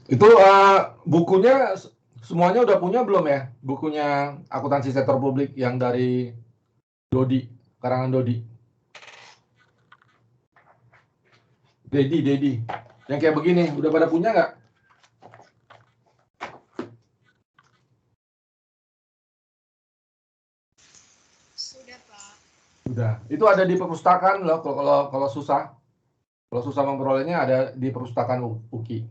Itu bukunya semuanya udah punya belum ya? Bukunya akuntansi sektor publik yang dari Dodi, karangan Dodi. Dedi. Yang kayak begini, udah pada punya nggak? Sudah, Pak. Sudah. Itu ada di perpustakaan loh, kalau susah. Kalau susah memperolehnya ada di perpustakaan UKI.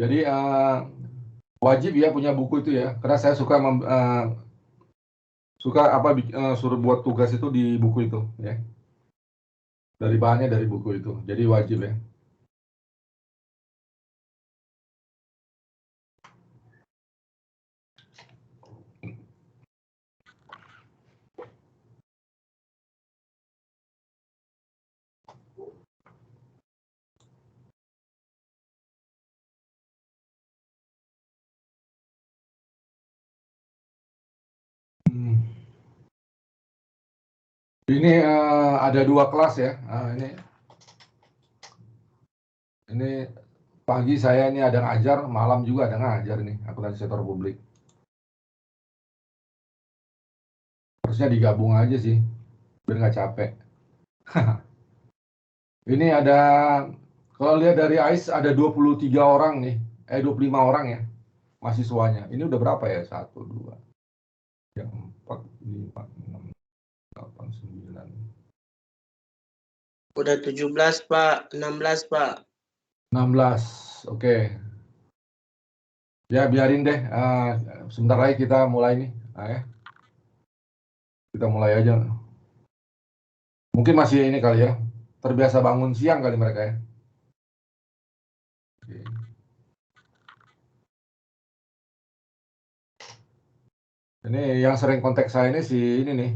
Jadi wajib ya punya buku itu ya, karena saya suka suruh buat tugas itu di buku itu ya. Dari bahannya dari buku itu. Jadi wajib ya. Ini ada 2 kelas ya. Ini pagi saya ini ada ngajar, malam juga ada ngajar nih akuntansi sektor publik. Harusnya digabung aja sih, biar nggak capek. Ini ada, kalau lihat dari AIS ada 23 orang nih, 25 orang ya mahasiswanya. Ini udah berapa ya? 1, 2, 3, 4, 5, 6, 8, 9. Udah 17, Pak. 16, Pak. 16, oke. Ya biarin deh, sebentar lagi kita mulai nih. Ya. Kita mulai aja. Mungkin masih ini kali ya, terbiasa bangun siang kali mereka ya. Oke. Ini yang sering kontak saya ini si ini nih,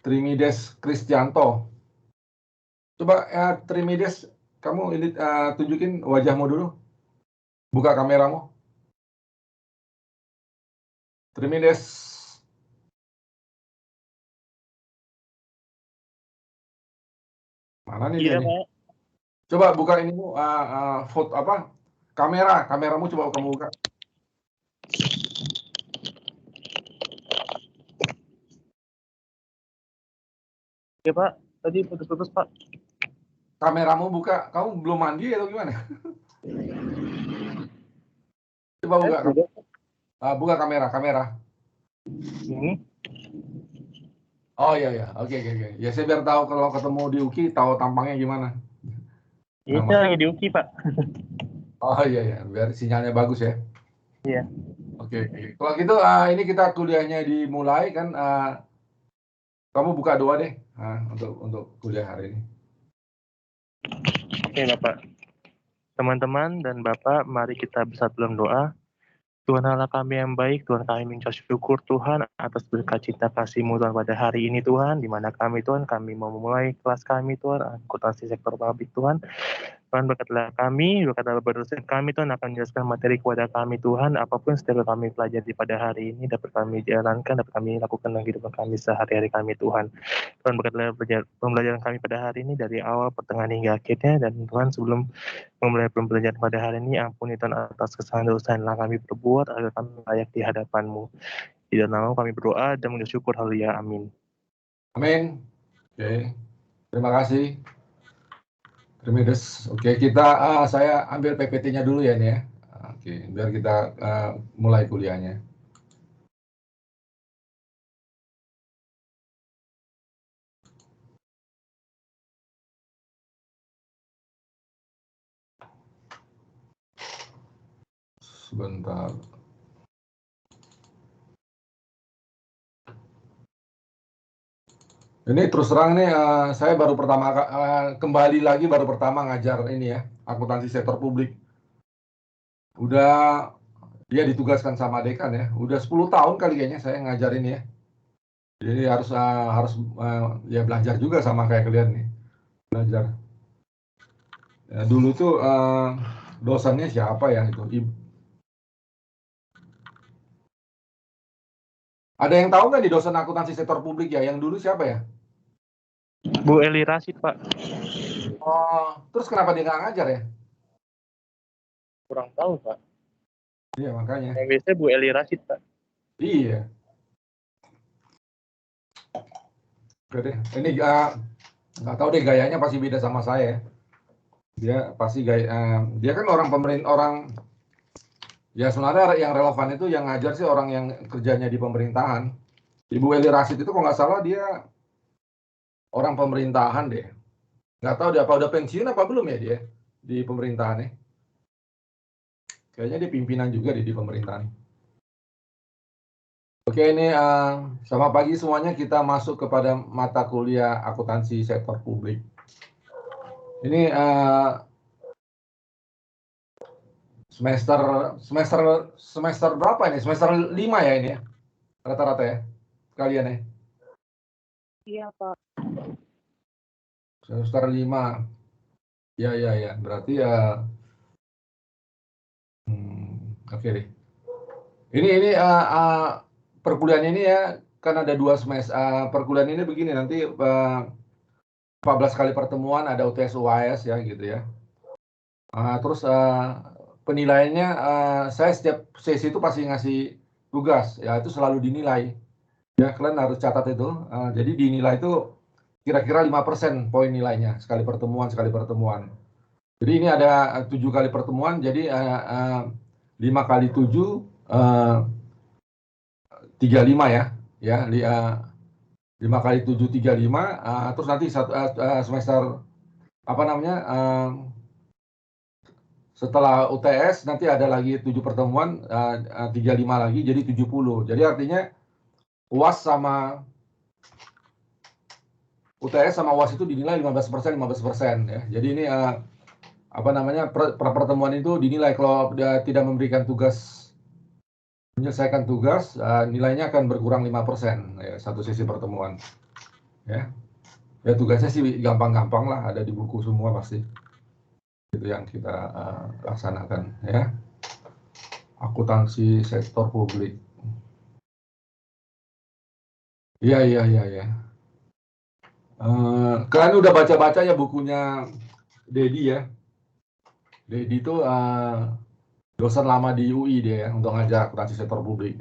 Trimides Kristianto. Coba Trimides, kamu ini tunjukin wajahmu dulu. Buka kameramu. Trimides. Mana nih dia nih? Coba buka inimu, foto apa? Kameramu coba kamu buka. Ya Pak, tadi putus-putus Pak. Kameramu buka. Kamu belum mandi atau gimana? Coba buka. Buka kamera. Ini. Oh iya. Oke. Ya saya biar tahu kalau ketemu di UKI tahu tampangnya gimana. Iya, saya lagi di UKI, Pak. Oh iya, biar sinyalnya bagus ya. Iya. Oke. Kalau gitu ini kita kuliahnya dimulai kan. Kamu buka doa deh untuk kuliah hari ini. Oke, Bapak. Teman-teman dan Bapak, mari kita bersatu dalam doa. Tuhan Allah kami yang baik, Tuhan kami mengucap syukur Tuhan atas berkat cinta kasih-Mu Tuhan pada hari ini Tuhan, di mana kami Tuhan, kami mau memulai kelas kami Tuhan, akuntansi sektor publik Tuhan. Tuhan berkatilah kami, berkatilah berdosen kami Tuhan akan menjelaskan materi kepada kami Tuhan, apapun setiap kami pelajari pada hari ini dapat kami jalankan, dapat kami lakukan dalam kehidupan kami sehari-hari kami Tuhan. Tuhan berkatilah pembelajaran kami pada hari ini dari awal, pertengahan hingga akhirnya, dan Tuhan sebelum memulai pembelajaran pada hari ini, ampuni Tuhan atas kesalahan dosa yang telah kami perbuat, agar kami layak di hadapan-Mu. Di dalam nama kami berdoa dan mengucap syukur, haleluya, amin. Amin. Oke. Terima kasih. Trimides. Oke, saya ambil PPT-nya dulu ya nih ya. Oke, biar kita mulai kuliahnya. Sebentar. Ini terus terang nih, saya baru kembali lagi baru pertama ngajar ini ya, akuntansi sektor publik. Udah dia ditugaskan sama dekan ya, udah 10 tahun kali kayaknya saya ngajar ini ya. Jadi harus ya belajar juga sama kayak kalian nih, belajar. Ya, dulu tuh dosennya siapa ya itu? Ada yang tahu nggak di dosen akuntansi sektor publik ya? Yang dulu siapa ya? Bu Eli Rasid, Pak. Oh, terus kenapa dia nggak ngajar ya? Kurang tahu, Pak. Iya, makanya. Yang biasanya Bu Eli Rashid, Pak. Iya. Oke deh. Ini nggak tahu deh, gayanya pasti beda sama saya. Dia pasti dia kan orang pemerintah, orang ya sebenarnya yang relevan itu yang ngajar sih orang yang kerjanya di pemerintahan. Ibu Eli Rashid itu kalau nggak salah dia orang pemerintahan deh. Nggak tahu dia apa udah pensiun apa belum ya dia di pemerintahan ya. Kayaknya dia pimpinan juga di pemerintahan. Oke, ini selamat pagi semuanya. Kita masuk kepada mata kuliah akuntansi sektor publik. Ini semester berapa ini? Semester 5 ya ini ya? Rata-rata ya? Kalian ya? Iya, Pak. Semester 5. Ya. Berarti oke deh. Ini perkuliahan ini ya, kan ada 2 semester. Perkuliahan ini begini, nanti 14 kali pertemuan, ada UTS UAS ya gitu ya. Terus penilaiannya, saya setiap sesi itu pasti ngasih tugas, ya itu selalu dinilai. Ya, kalian harus catat itu. Jadi dinilai itu kira-kira 5% poin nilainya, sekali pertemuan. Jadi ini ada 7 kali pertemuan, jadi 5 kali 7, 35 ya. Ya, 5 kali 7, 35, terus nanti semester, apa namanya, setelah UTS nanti ada lagi 7 pertemuan, 35 lagi, jadi 70. Jadi artinya UAS sama UTS sama UAS itu dinilai 15% ya. Jadi ini apa namanya, per pertemuan itu dinilai, kalau dia tidak memberikan tugas, menyelesaikan tugas, nilainya akan berkurang 5% ya, satu sesi pertemuan. Ya. Ya tugasnya sih gampang-gampang lah, ada di buku semua pasti. Itu yang kita laksanakan ya. Akuntansi sektor publik. Iya. Kalian udah baca-baca ya bukunya Dedi ya. Dedi itu dosen lama di UI dia ya, untuk ngajar akuntansi sektor publik.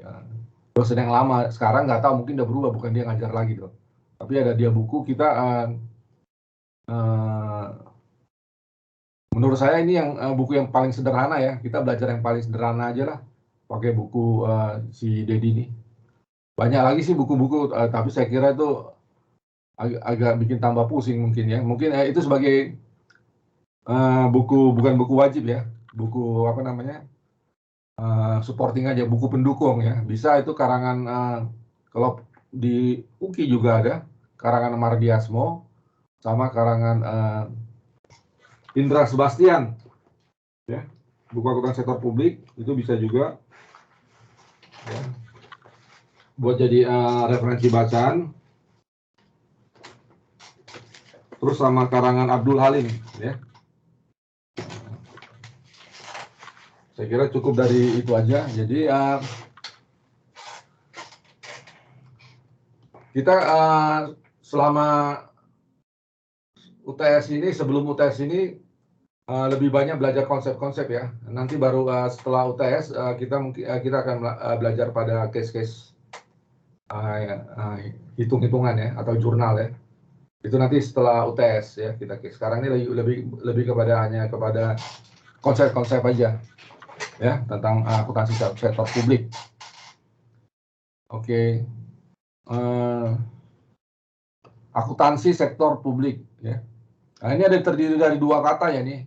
Dosen yang lama, sekarang nggak tahu, mungkin udah berubah, bukan dia ngajar lagi tuh. Tapi ada dia buku, kita menurut saya ini yang buku yang paling sederhana ya. Kita belajar yang paling sederhana aja lah, pakai buku si Dedi ini. Banyak lagi sih buku-buku, tapi saya kira itu agak bikin tambah pusing mungkin ya. Mungkin itu sebagai bukan buku wajib ya, buku apa namanya, supporting aja, buku pendukung ya. Bisa itu karangan, kalau di UKI juga ada karangan Mardiasmo sama karangan Indra Sebastian ya, buku akuntansi sektor publik itu bisa juga ya, buat jadi referensi bacaan. Terus sama karangan Abdul Halim ya. Saya kira cukup dari itu aja. Jadi kita selama UTS ini, sebelum UTS ini lebih banyak belajar konsep-konsep ya. Nanti baru setelah UTS kita akan belajar pada case-case hitung-hitungan ya, atau jurnal ya. Itu nanti setelah UTS ya kita. Sekarang ini lebih kepada konsep-konsep aja ya, tentang akuntansi sektor publik. Oke. Akuntansi sektor publik ya. Nah, ini ada terdiri dari 2 kata ya nih.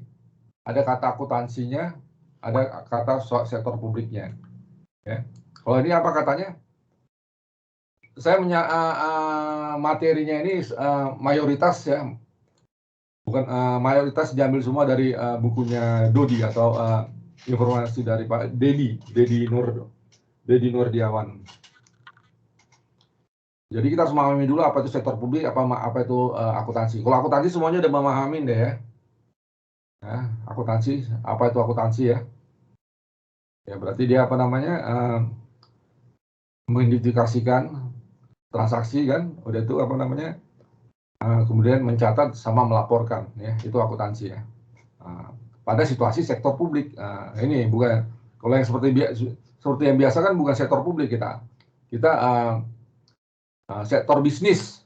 Ada kata akuntansinya, ada kata sektor publiknya. Ya. Kalau ini apa katanya? Saya materinya ini mayoritas ya, bukan mayoritas diambil semua dari bukunya Dodi atau informasi dari Pak Dedi Nurdiawan. Jadi kita harus memahami dulu apa itu sektor publik, apa itu akuntansi. Kalau akuntansi semuanya udah memahamin deh ya. Akuntansi, apa itu akuntansi ya? Ya berarti dia apa namanya, mengidentifikasikan transaksi kan, udah itu apa namanya, kemudian mencatat sama melaporkan, ya, itu akuntansi ya. Pada situasi sektor publik, ini bukan kalau yang seperti yang biasa kan bukan sektor publik kita sektor bisnis,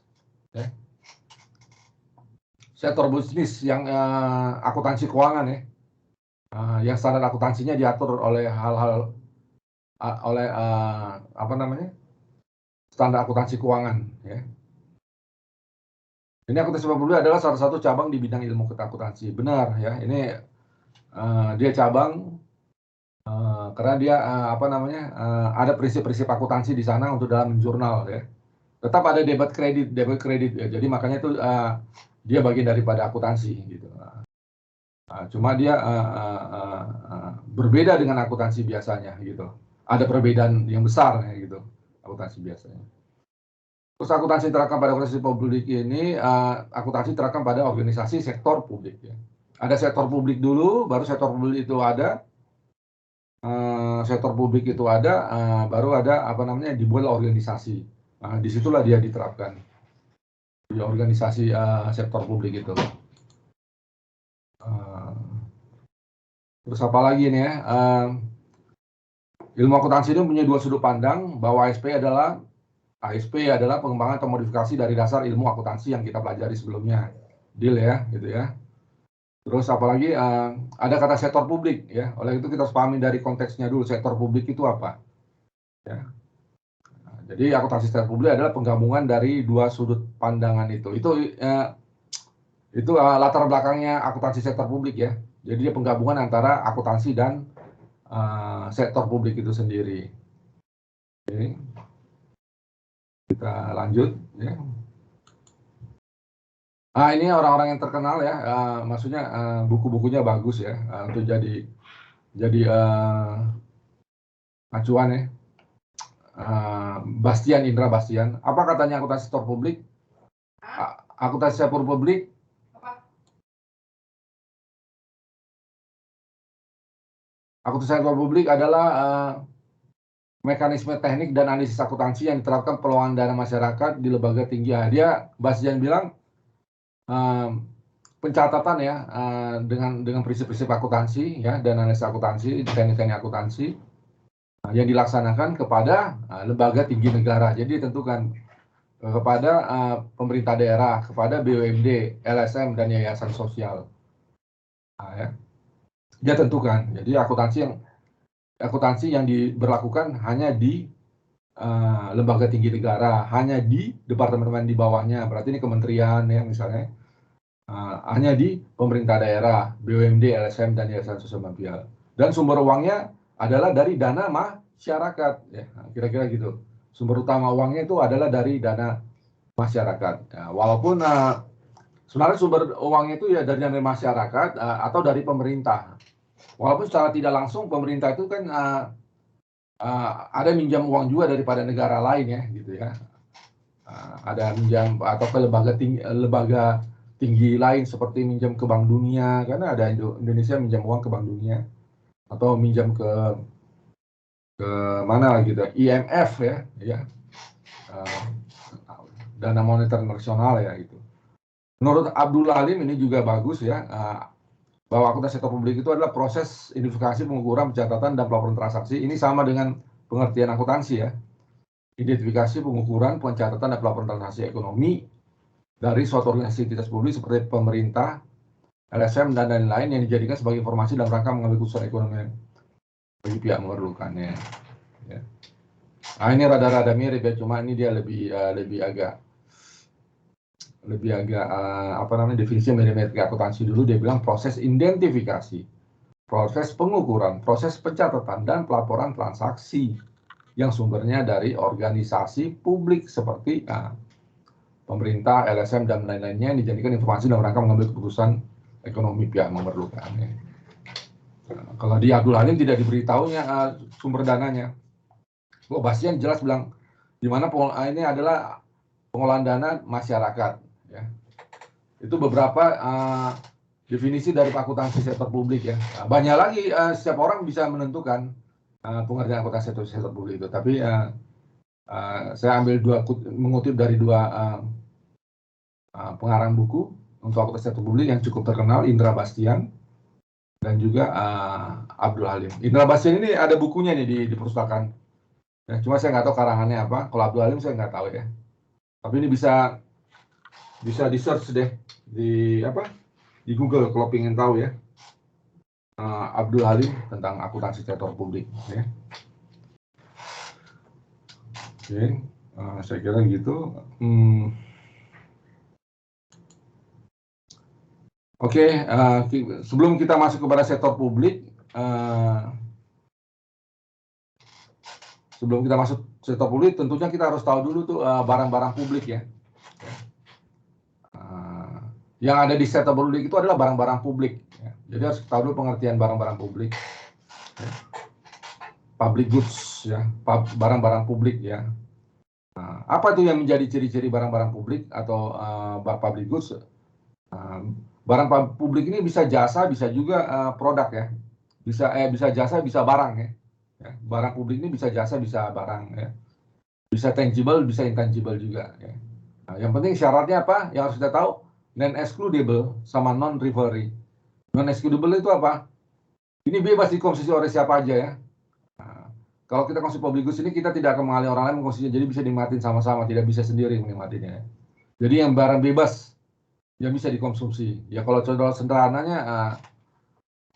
ya. Sektor bisnis yang akuntansi keuangan ya, yang standar akuntansinya diatur oleh hal-hal oleh apa namanya, standar akuntansi keuangan ya. Ini akuntansi publik adalah salah satu cabang di bidang ilmu akuntansi, benar ya. Ini dia cabang karena dia apa namanya, ada prinsip-prinsip akuntansi di sana untuk dalam jurnal ya. Tetap ada debit kredit ya. Jadi makanya itu dia bagian daripada akuntansi gitu. Cuma dia berbeda dengan akuntansi biasanya gitu. Ada perbedaan yang besar ya, gitu akuntansi biasanya. Terus akuntansi terapkan pada organisasi publik ini, akuntansi terapkan pada organisasi sektor publik ya. Ada sektor publik dulu, baru sektor publik itu ada, baru ada apa namanya, dibuat organisasi. Disitulah dia diterapkan di organisasi sektor publik itu. Terus apa lagi nih ya? Ilmu akuntansi ini punya dua sudut pandang, bahwa ASP adalah pengembangan atau modifikasi dari dasar ilmu akuntansi yang kita pelajari sebelumnya, deal ya, gitu ya. Terus apalagi ada kata sektor publik ya. Oleh itu kita harus pahami dari konteksnya dulu, sektor publik itu apa. Ya. Jadi akuntansi sektor publik adalah penggabungan dari dua sudut pandangan itu. Itu latar belakangnya akuntansi sektor publik ya. Jadi dia penggabungan antara akuntansi dan sektor publik itu sendiri. Oke. Kita lanjut ya. Ini orang-orang yang terkenal ya, maksudnya buku-bukunya bagus ya, untuk jadi acuan ya. Bastian, Indra Bastian. Apa katanya akuntansi sektor publik? Akuntansi sektor publik adalah mekanisme teknik dan analisis akuntansi yang diterapkan pengelolaan dana masyarakat di lembaga tinggi. Dia Bastian bilang pencatatan ya, dengan prinsip-prinsip akuntansi ya, dan analisis akuntansi, teknik-teknik akuntansi yang dilaksanakan kepada lembaga tinggi negara. Jadi ditentukan kepada pemerintah daerah, kepada BUMD, LSM dan yayasan sosial. Ya. Dia tentukan. Jadi akuntansi yang diberlakukan hanya di lembaga tinggi negara, hanya di departemen di bawahnya. Berarti ini kementerian ya misalnya. Hanya di pemerintah daerah, BUMD, LSM dan yayasan sosial sosial. Dan sumber uangnya adalah dari dana masyarakat. Ya, kira-kira gitu. Sumber utama uangnya itu adalah dari dana masyarakat. Ya, walaupun sebenarnya sumber uangnya itu ya dari dana masyarakat atau dari pemerintah. Walaupun secara tidak langsung pemerintah itu kan ada minjam uang juga daripada negara lain ya, gitu ya. Ada minjam atau ke lembaga tinggi lain seperti minjam ke Bank Dunia, karena ada Indonesia minjam uang ke Bank Dunia, atau minjam ke mana gitu, IMF ya, Dana Moneter Nasional ya itu. Menurut Abdul Halim ini juga bagus ya, bahwa akuntansi sektor publik itu adalah proses identifikasi, pengukuran, pencatatan, dan pelaporan transaksi. Ini sama dengan pengertian akuntansi ya. Identifikasi, pengukuran, pencatatan, dan pelaporan transaksi ekonomi dari suatu organisasi entitas publik seperti pemerintah, LSM, dan lain-lain yang dijadikan sebagai informasi dalam rangka mengambil keputusan ekonomi bagi pihak memerlukannya. Ya. Ini rada-rada mirip ya, cuma ini dia lebih agak apa namanya, definisi mirip akuntansi dulu. Dia bilang proses identifikasi, proses pengukuran, proses pencatatan, dan pelaporan transaksi yang sumbernya dari organisasi publik seperti pemerintah, LSM, dan lain-lainnya yang dijadikan informasi dalam rangka mengambil keputusan ekonomi pihak memerlukannya. Kalau di Abdul Halim tidak diberitahunya sumber dananya. Bastian jelas bilang di mana ini adalah pengolahan dana masyarakat. Ya. Itu beberapa definisi dari akuntansi sektor publik ya. Banyak lagi, setiap orang bisa menentukan pengertian akuntansi sektor publik itu. Tapi saya ambil mengutip dari dua pengarang buku untuk akuntansi sektor publik yang cukup terkenal, Indra Bastian, dan juga Abdul Halim. Indra Bastian ini ada bukunya nih di perpustakaan. Ya, cuma saya nggak tahu karangannya apa. Kalau Abdul Halim saya nggak tahu ya. Tapi ini bisa di search deh di Google kalau pengen tahu ya. Abdul Halim tentang akuntansi sektor publik. Ya. Oke, saya kira gitu. Oke, sebelum kita masuk kepada sektor publik, tentunya kita harus tahu dulu tuh barang-barang publik ya. Yang ada di sektor publik itu adalah barang-barang publik. Ya. Jadi harus tahu dulu pengertian barang-barang publik. Ya. Public goods ya, barang-barang publik ya. Apa itu yang menjadi ciri-ciri barang-barang publik atau public goods? Barang publik ini bisa jasa, bisa juga produk ya. Bisa jasa, bisa barang ya. Barang publik ini bisa jasa, bisa barang ya. Bisa tangible, bisa intangible juga ya. Nah, yang penting syaratnya apa? Yang harus kita tahu, non-excludable sama non-rivalry. Non-excludable itu apa? Ini bebas dikonsumsi oleh siapa aja ya. Nah, kalau kita konsumsi public goods ini, kita tidak akan mengalih orang lain mengkonsumsinya, jadi bisa dinikmatin sama-sama, tidak bisa sendiri menikmatinya. Jadi yang barang bebas yang bisa dikonsumsi. Ya kalau contoh sederhananya,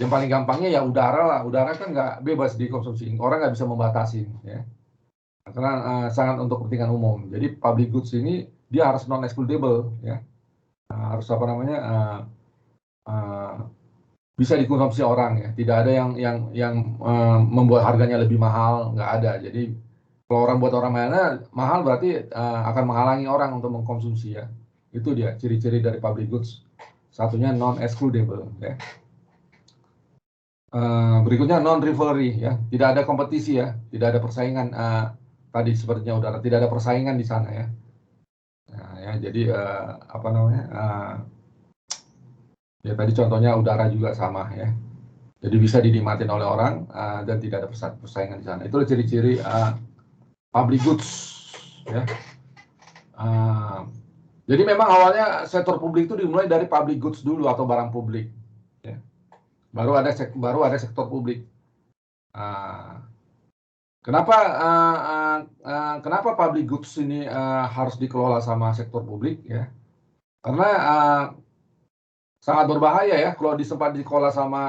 yang paling gampangnya ya udara lah. Udara kan nggak bebas dikonsumsi. Orang nggak bisa membatasi ya. Karena sangat untuk kepentingan umum. Jadi public goods ini dia harus non-excludable ya. Harus apa namanya bisa dikonsumsi orang ya. Tidak ada yang membuat harganya lebih mahal, nggak ada. Jadi kalau orang buat orang mahal berarti akan menghalangi orang untuk mengkonsumsi ya. Itu dia ciri-ciri dari public goods. Satunya non-excludable ya. Berikutnya non-rivalry ya. Tidak ada kompetisi ya, tidak ada persaingan. Tadi sepertinya udara, tidak ada persaingan di sana ya. Nah, ya jadi apa namanya? Ya tadi contohnya udara juga sama ya. Jadi bisa dinikmatin oleh orang dan tidak ada persaingan di sana. Itu ciri-ciri public goods ya. Jadi memang awalnya sektor publik itu dimulai dari public goods dulu atau barang publik, ya. Baru ada sektor publik. Kenapa public goods ini harus dikelola sama sektor publik, ya? Karena sangat berbahaya ya kalau disempat dikelola sama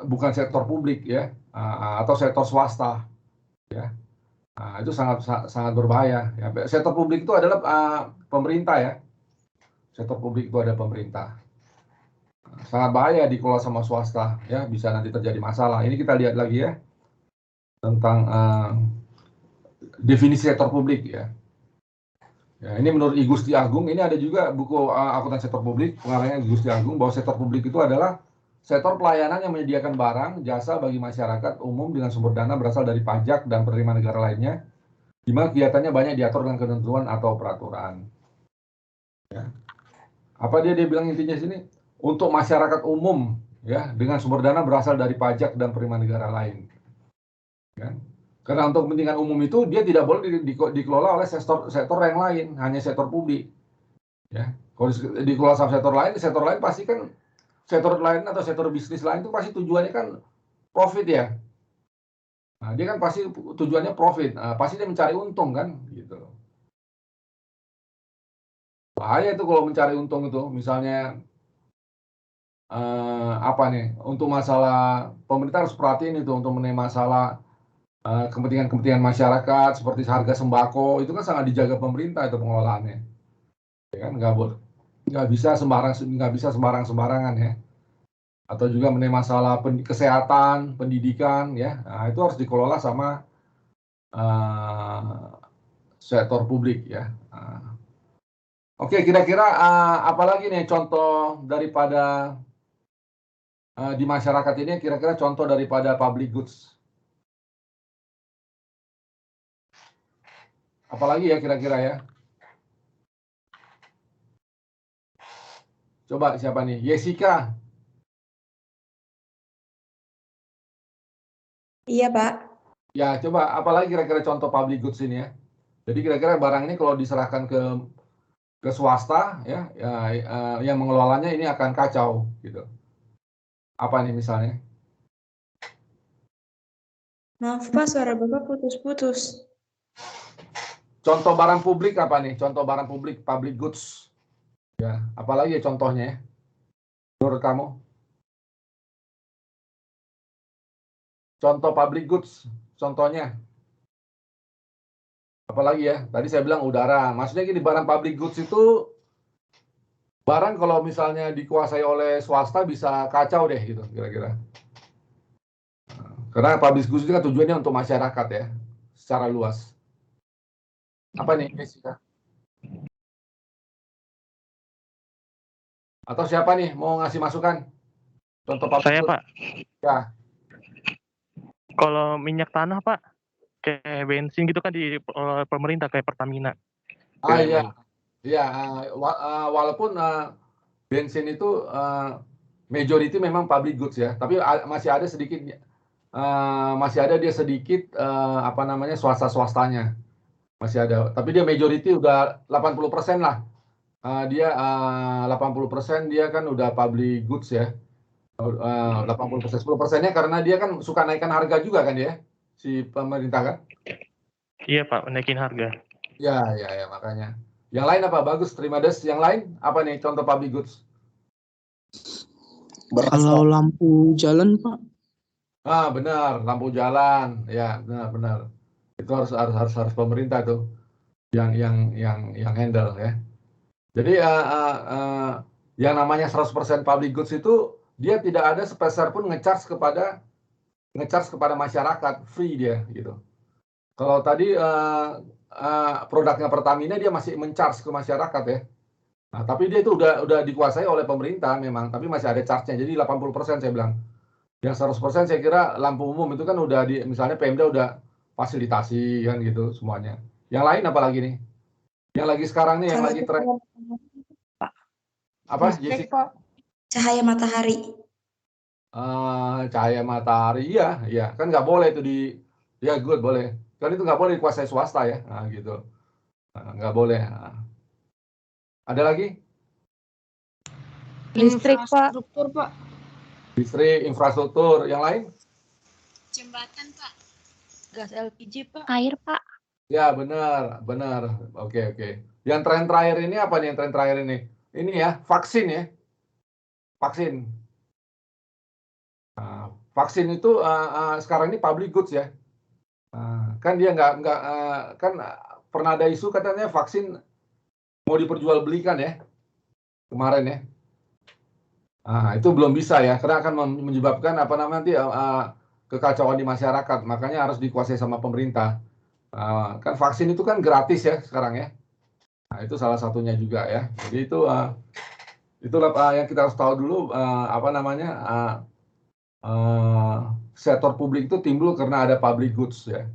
bukan sektor publik ya, atau sektor swasta, ya. Itu sangat berbahaya. Ya. Sektor publik itu adalah pemerintah ya. Sektor publik itu ada pemerintah. Sangat bahaya dikelola sama swasta ya, bisa nanti terjadi masalah. Ini kita lihat lagi ya tentang definisi sektor publik ya. Ya, ini menurut I Gusti Agung, ini ada juga buku akuntansi sektor publik, pengarangnya I Gusti Agung, bahwa sektor publik itu adalah sektor pelayanan yang menyediakan barang, jasa bagi masyarakat umum dengan sumber dana berasal dari pajak dan penerimaan negara lainnya, di mana kegiatannya banyak diatur dengan ketentuan atau peraturan. Ya. Apa dia bilang intinya sini? Untuk masyarakat umum, ya, dengan sumber dana berasal dari pajak dan penerimaan negara lain. Ya. Karena untuk kepentingan umum itu dia tidak boleh dikelola oleh sektor yang lain, hanya sektor publik. Ya. Kalau dikelola sama sektor lain pasti kan sektor lain atau sektor bisnis lain itu pasti tujuannya kan profit ya. Nah, dia kan pasti tujuannya profit. Nah, pasti dia mencari untung kan, gitu. Bahaya itu kalau mencari untung itu, misalnya apa nih? Untuk masalah pemerintah harus perhatiin itu untuk mengenai masalah kepentingan masyarakat seperti harga sembako itu kan sangat dijaga pemerintah itu pengelolaannya. Ya kan nggak bisa sembarangan ya. Atau juga mengenai masalah kesehatan, pendidikan, ya, nah, itu harus dikelola sama sektor publik, ya. Oke, kira-kira apalagi nih contoh daripada di masyarakat ini, kira-kira contoh daripada public goods? Apalagi ya kira-kira ya? Coba siapa nih? Jessica. Iya, Pak. Ya, coba apalagi kira-kira contoh public goods ini ya. Jadi kira-kira barang ini kalau diserahkan ke ke swasta ya, yang mengelolanya ini akan kacau gitu. Apa nih misalnya? Maaf Pak, suara Bapak putus-putus. Contoh barang publik apa nih? Contoh barang publik, public goods. Ya, apalagi ya contohnya ya? Menurut kamu? Contoh public goods, contohnya. Apalagi ya? Tadi saya bilang udara. Maksudnya gini, barang public goods itu barang kalau misalnya dikuasai oleh swasta bisa kacau deh gitu kira-kira. Karena public goods itu kan tujuannya untuk masyarakat ya, secara luas. Apa nih, Jessica? Atau siapa nih mau ngasih masukan? Contoh public Saya goods. Pak, Ya. kalau minyak tanah Pak, kayak bensin gitu kan di pemerintah kayak Pertamina. Iya. Iya, walaupun bensin itu majority memang public goods ya, tapi masih ada sedikit dia sedikit apa namanya swastanya masih ada, tapi dia majority udah 80% lah. Dia 80% dia kan udah public goods ya. 80%, 10%-nya karena dia kan suka naikkan harga juga kan ya, si pemerintah kan. Iya Pak, naikin harga. Ya, makanya. Yang lain apa? Bagus, terima des. Yang lain apa nih contoh public goods? Kalau lampu jalan Pak. Benar, lampu jalan. Ya, benar. Itu harus pemerintah tuh yang handle ya. Jadi yang namanya 100% public goods itu dia tidak ada sepeser pun ngecharge kepada masyarakat, free dia gitu. Kalau tadi produknya Pertamina dia masih mencharge ke masyarakat ya. Nah, tapi dia itu udah dikuasai oleh pemerintah memang, tapi masih ada charge-nya. Jadi 80% saya bilang. Yang 100% saya kira lampu umum itu kan udah misalnya Pemda udah fasilitasi kan gitu semuanya. Yang lain apa lagi nih? Yang lagi sekarang nih, yang lagi tren. Apa? Jessica? Cahaya matahari. Cahaya matahari, iya. Kan nggak boleh itu ya good boleh. Kan itu nggak boleh dikuasai swasta ya, gitu. Nggak boleh. Ada lagi? Listrik, Pak. Infrastruktur Pak. Listrik, infrastruktur, yang lain? Jembatan Pak. Gas LPG, Pak. Air, Pak. Ya, benar. Oke. Yang tren terakhir ini apa nih yang tren terakhir ini? Ini ya, vaksin ya. Vaksin. Vaksin itu sekarang ini public goods ya. Kan dia nggak kan pernah ada isu katanya vaksin mau diperjualbelikan ya kemarin ya. Itu belum bisa ya, karena akan menyebabkan apa namanya nanti kekacauan di masyarakat. Makanya harus dikuasai sama pemerintah. Kan vaksin itu kan gratis ya sekarang ya. Nah, itu salah satunya juga ya. Jadi itulah yang kita harus tahu dulu apa namanya sektor publik itu timbul karena ada public goods ya.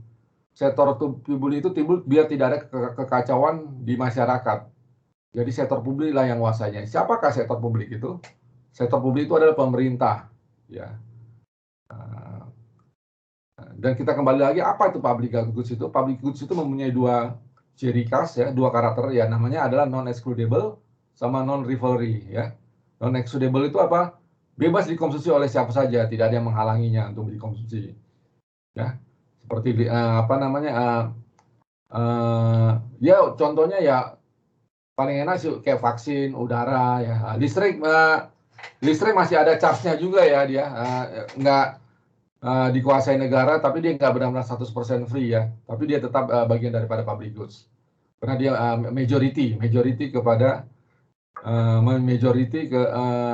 Sektor publik itu timbul biar tidak ada kekacauan di masyarakat. Jadi sektor publik lah yang menguasainya. Siapakah sektor publik itu? Sektor publik itu adalah pemerintah, ya. Dan kita kembali lagi, apa itu public goods itu? Public goods itu mempunyai dua ciri khas ya, dua karakter ya. Namanya adalah non-excludable sama non-rivalry ya. Non-excludable itu apa? Bebas dikonsumsi oleh siapa saja, tidak ada yang menghalanginya untuk dikonsumsi. Ya, seperti apa namanya? Ya contohnya ya paling enak sih kayak vaksin, udara ya, listrik masih ada charge-nya juga ya dia, nggak dikuasai negara, tapi dia nggak benar-benar 100% free ya, tapi dia tetap bagian daripada public goods, karena dia majority kepada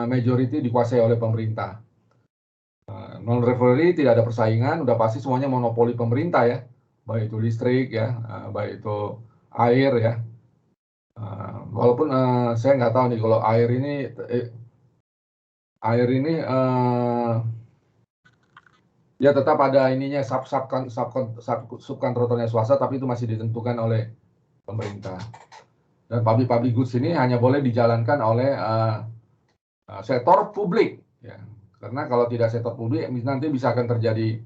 majority dikuasai oleh pemerintah. Non-rivalry tidak ada persaingan, udah pasti semuanya monopoli pemerintah ya, baik itu listrik ya, baik itu air ya. Walaupun saya nggak tahu nih kalau air ini ya tetap ada ininya subkontraktornya swasta, tapi itu masih ditentukan oleh pemerintah. Dan public goods ini hanya boleh dijalankan oleh sektor publik ya. Karena kalau tidak sektor publik nanti bisa akan terjadi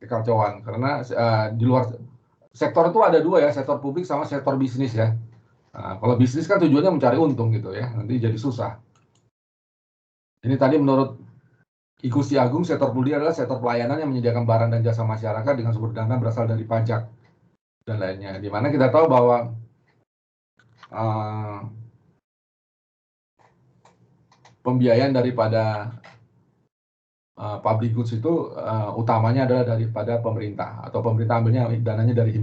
kekacauan, karena di luar sektor itu ada dua ya, sektor publik sama sektor bisnis ya. Nah, kalau bisnis kan tujuannya mencari untung gitu ya, nanti jadi susah. Ini tadi menurut I Gusti Agung, sektor publik adalah sektor pelayanan yang menyediakan barang dan jasa masyarakat dengan sumber dana berasal dari pajak dan lainnya. Di mana kita tahu bahwa pembiayaan daripada public goods itu utamanya adalah daripada pemerintah, atau pemerintah ambilnya dananya dari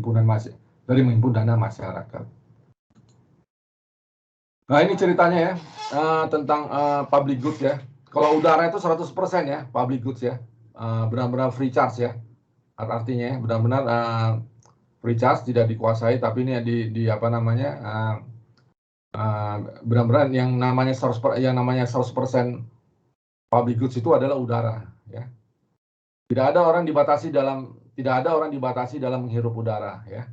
menghimpun dana masyarakat. Nah, ini ceritanya ya tentang public goods ya. Kalau udara itu 100% ya public goods ya, benar-benar free charge ya. Artinya ya, benar-benar free charge, tidak dikuasai, tapi ini di apa namanya, benar-benar yang namanya 100% public goods itu adalah udara ya. Tidak ada orang dibatasi dalam menghirup udara ya.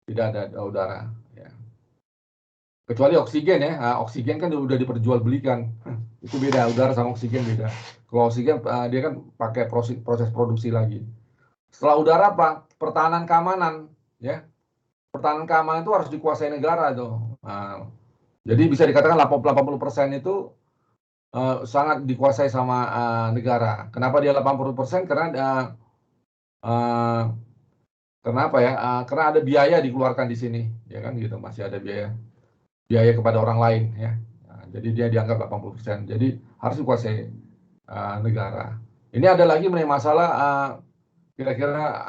Tidak ada udara ya. Kecuali oksigen ya. Oksigen kan udah diperjualbelikan. Itu beda, udara sama oksigen beda. Kalau oksigen dia kan pakai proses produksi lagi. Setelah udara apa? Pertahanan keamanan ya. Pertahanan keamanan itu harus dikuasai negara tuh. Jadi bisa dikatakan 80% itu sangat dikuasai sama negara. Kenapa dia 80%? Karena kenapa ya? Karena ada biaya dikeluarkan di sini, ya kan gitu, masih ada biaya kepada orang lain ya. Jadi dia dianggap 80%. Jadi harus dikuasai negara. Ini ada lagi mengenai masalah kira-kira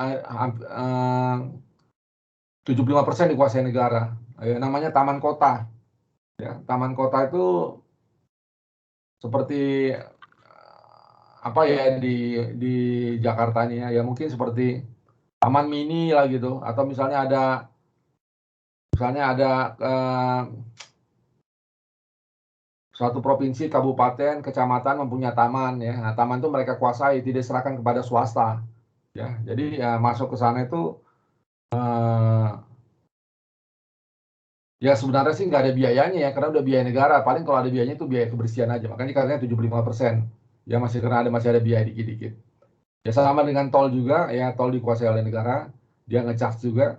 75% dikuasai negara. Namanya taman kota. Ya, taman kota itu seperti apa ya di Jakarta ini ya, mungkin seperti taman mini lah gitu, atau misalnya ada suatu provinsi, kabupaten, kecamatan mempunyai taman ya. Nah, taman itu mereka kuasai, tidak diserahkan kepada swasta ya. Jadi masuk ke sana itu ya sebenarnya sih nggak ada biayanya ya, karena udah biaya negara. Paling kalau ada biayanya itu biaya kebersihan aja. Makanya katanya 75%. Ya masih ada biaya dikit-dikit. Ya sama dengan tol juga ya, tol dikuasai oleh negara, dia nge-charge juga.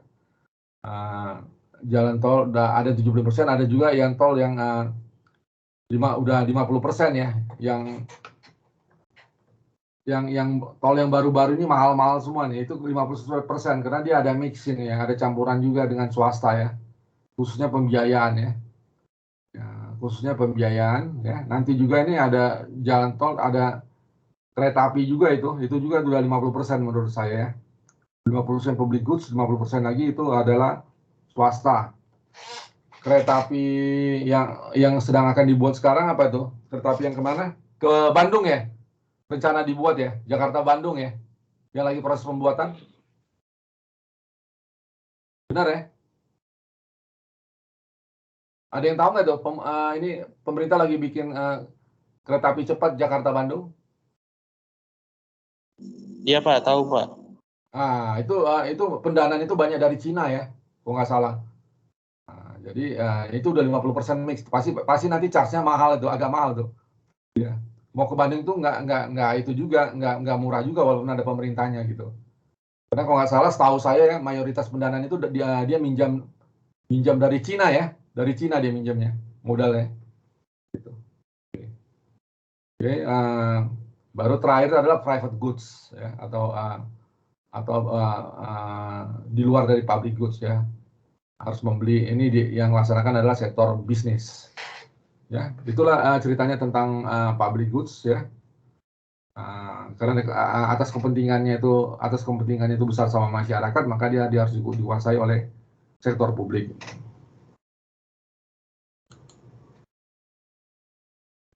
Jalan tol udah ada 70%, ada juga yang tol yang udah 50% ya, yang tol yang baru-baru ini mahal-mahal semua nih, itu 50% karena dia ada mix ini ya, ada campuran juga dengan swasta ya, khususnya pembiayaan ya. Khususnya pembiayaan ya. Nanti juga ini ada jalan tol, ada kereta api juga, itu juga sudah 50% menurut saya ya. 50% public goods, 50% lagi itu adalah swasta. Kereta api yang sedang akan dibuat sekarang apa itu? Kereta api yang kemana? Ke Bandung ya? Rencana dibuat ya? Jakarta-Bandung ya? Yang lagi proses pembuatan? Benar ya? Ada yang tahu nggak tuh? Ini pemerintah lagi bikin kereta api cepat Jakarta-Bandung? Iya Pak, tahu Pak. Itu pendanaan itu banyak dari Cina ya, kalau nggak salah. Jadi itu udah 50% mix. Pasti nanti charge-nya mahal itu, agak mahal tuh. Ya. Mau ke Bandung tuh nggak itu juga, nggak murah juga walaupun ada pemerintahnya gitu. Karena kalau nggak salah, setahu saya ya, mayoritas pendanaan itu dia minjam dari Cina ya, dari Cina dia minjamnya modalnya. Gitu. Oke, baru terakhir adalah private goods ya, atau di luar dari public goods ya, harus membeli. Ini yang laksanakan adalah sektor bisnis ya. Itulah ceritanya tentang public goods ya. Karena atas kepentingannya itu besar sama masyarakat, maka dia harus dikuasai oleh sektor publik.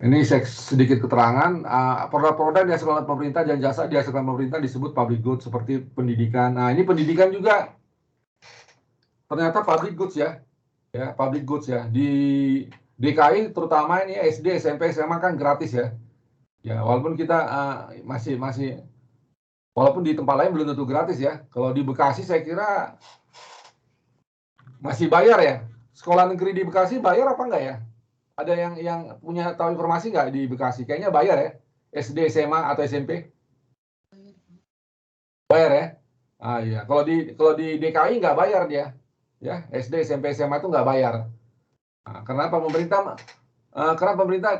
Ini sedikit keterangan, produk-produk yang dihasilkan oleh pemerintah dan jasa dihasilkan pemerintah disebut public goods, seperti pendidikan. Nah, ini pendidikan juga ternyata public goods ya, public goods ya. Di DKI terutama ini SD, SMP, SMA kan gratis ya. Ya, walaupun kita masih walaupun di tempat lain belum tentu gratis ya. Kalau di Bekasi saya kira masih bayar ya. Sekolah negeri di Bekasi bayar apa enggak ya? Ada yang punya tahu informasi nggak di Bekasi? Kayaknya bayar ya, SD, SMA atau SMP? Bayar ya? Iya. Kalau di DKI nggak bayar dia, ya SD, SMP, SMA itu nggak bayar. Nah, kenapa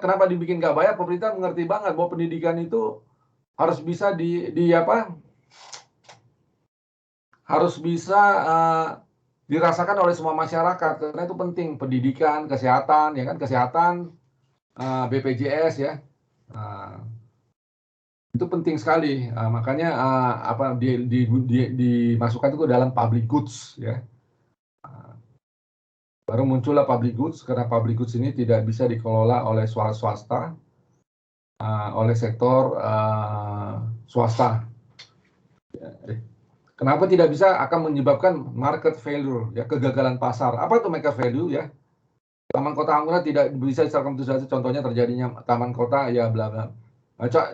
kenapa dibikin nggak bayar? Pemerintah mengerti banget bahwa pendidikan itu harus bisa harus bisa dirasakan oleh semua masyarakat, karena itu penting. Pendidikan, kesehatan, ya kan, kesehatan, BPJS ya, itu penting sekali. Makanya dimasukkan itu ke dalam public goods ya. Baru muncullah public goods, karena public goods ini tidak bisa dikelola oleh swasta, oleh sektor swasta. Kenapa tidak bisa? Akan menyebabkan market failure, ya, kegagalan pasar. Apa itu market value ya? Taman kota anggunan tidak bisa diserahkan itu saja. Contohnya terjadinya taman kota ya bla bla.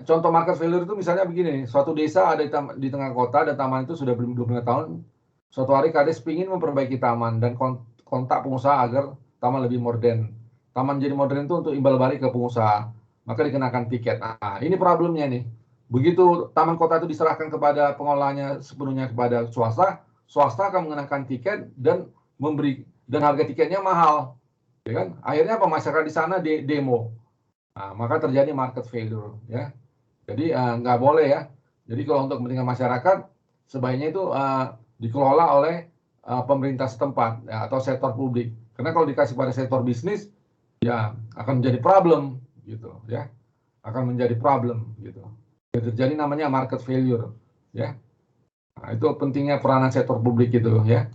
Contoh market failure itu misalnya begini, suatu desa ada di tengah kota, dan taman itu sudah 25 tahun. Suatu hari kades ingin memperbaiki taman dan kontak pengusaha agar taman lebih modern. Taman jadi modern itu untuk imbal balik ke pengusaha, maka dikenakan tiket. Nah, ini problemnya nih. Begitu taman kota itu diserahkan kepada pengelolanya sepenuhnya kepada swasta, swasta akan mengenakan tiket dan harga tiketnya mahal, ya kan? Akhirnya apa, masyarakat di sana demo. Nah, maka terjadi market failure, ya. Jadi nggak boleh ya. Jadi kalau untuk kepentingan masyarakat sebaiknya itu dikelola oleh pemerintah setempat ya, atau sektor publik. Karena kalau dikasih pada sektor bisnis, ya akan menjadi problem gitu, ya. Akan menjadi problem gitu. Terjadi namanya market failure, ya. Nah, itu pentingnya peranan sektor publik itu, ya.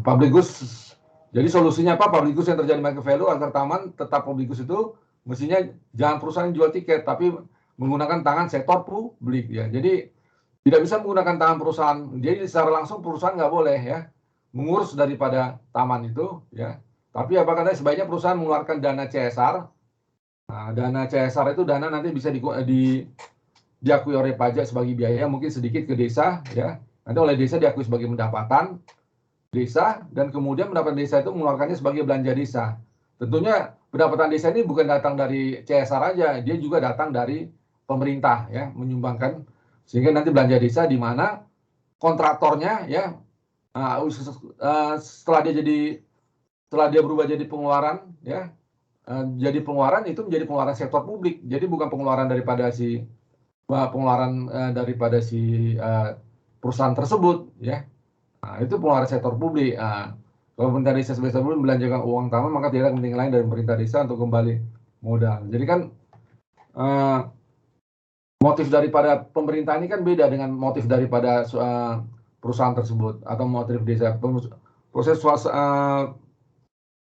Public goods. Jadi solusinya apa? Public goods yang terjadi market failure agar taman tetap public goods itu mestinya jangan perusahaan yang jual tiket, tapi menggunakan tangan sektor publik, ya. Jadi tidak bisa menggunakan tangan perusahaan. Jadi secara langsung perusahaan nggak boleh ya mengurus daripada taman itu, ya. Tapi apa katanya sebaiknya perusahaan mengeluarkan dana CSR. Nah, dana CSR itu dana nanti bisa diakui oleh pajak sebagai biaya, mungkin sedikit ke desa, ya. Nanti oleh desa diakui sebagai pendapatan desa, dan kemudian pendapatan desa itu mengeluarkannya sebagai belanja desa. Tentunya pendapatan desa ini bukan datang dari CSR aja, dia juga datang dari pemerintah ya, menyumbangkan, sehingga nanti belanja desa di mana kontraktornya ya setelah dia berubah jadi pengeluaran ya, jadi pengeluaran itu menjadi pengeluaran sektor publik. Jadi bukan pengeluaran daripada si perusahaan tersebut ya. Nah, itu pengeluaran sektor publik. Nah, kalau pemerintah desa sebesar pun belanjakan uang taman, maka tidak ada kepentingan lain dari pemerintah desa untuk kembali modal. Jadi kan motif daripada pemerintah ini kan beda dengan motif daripada perusahaan tersebut atau motif desa. Proses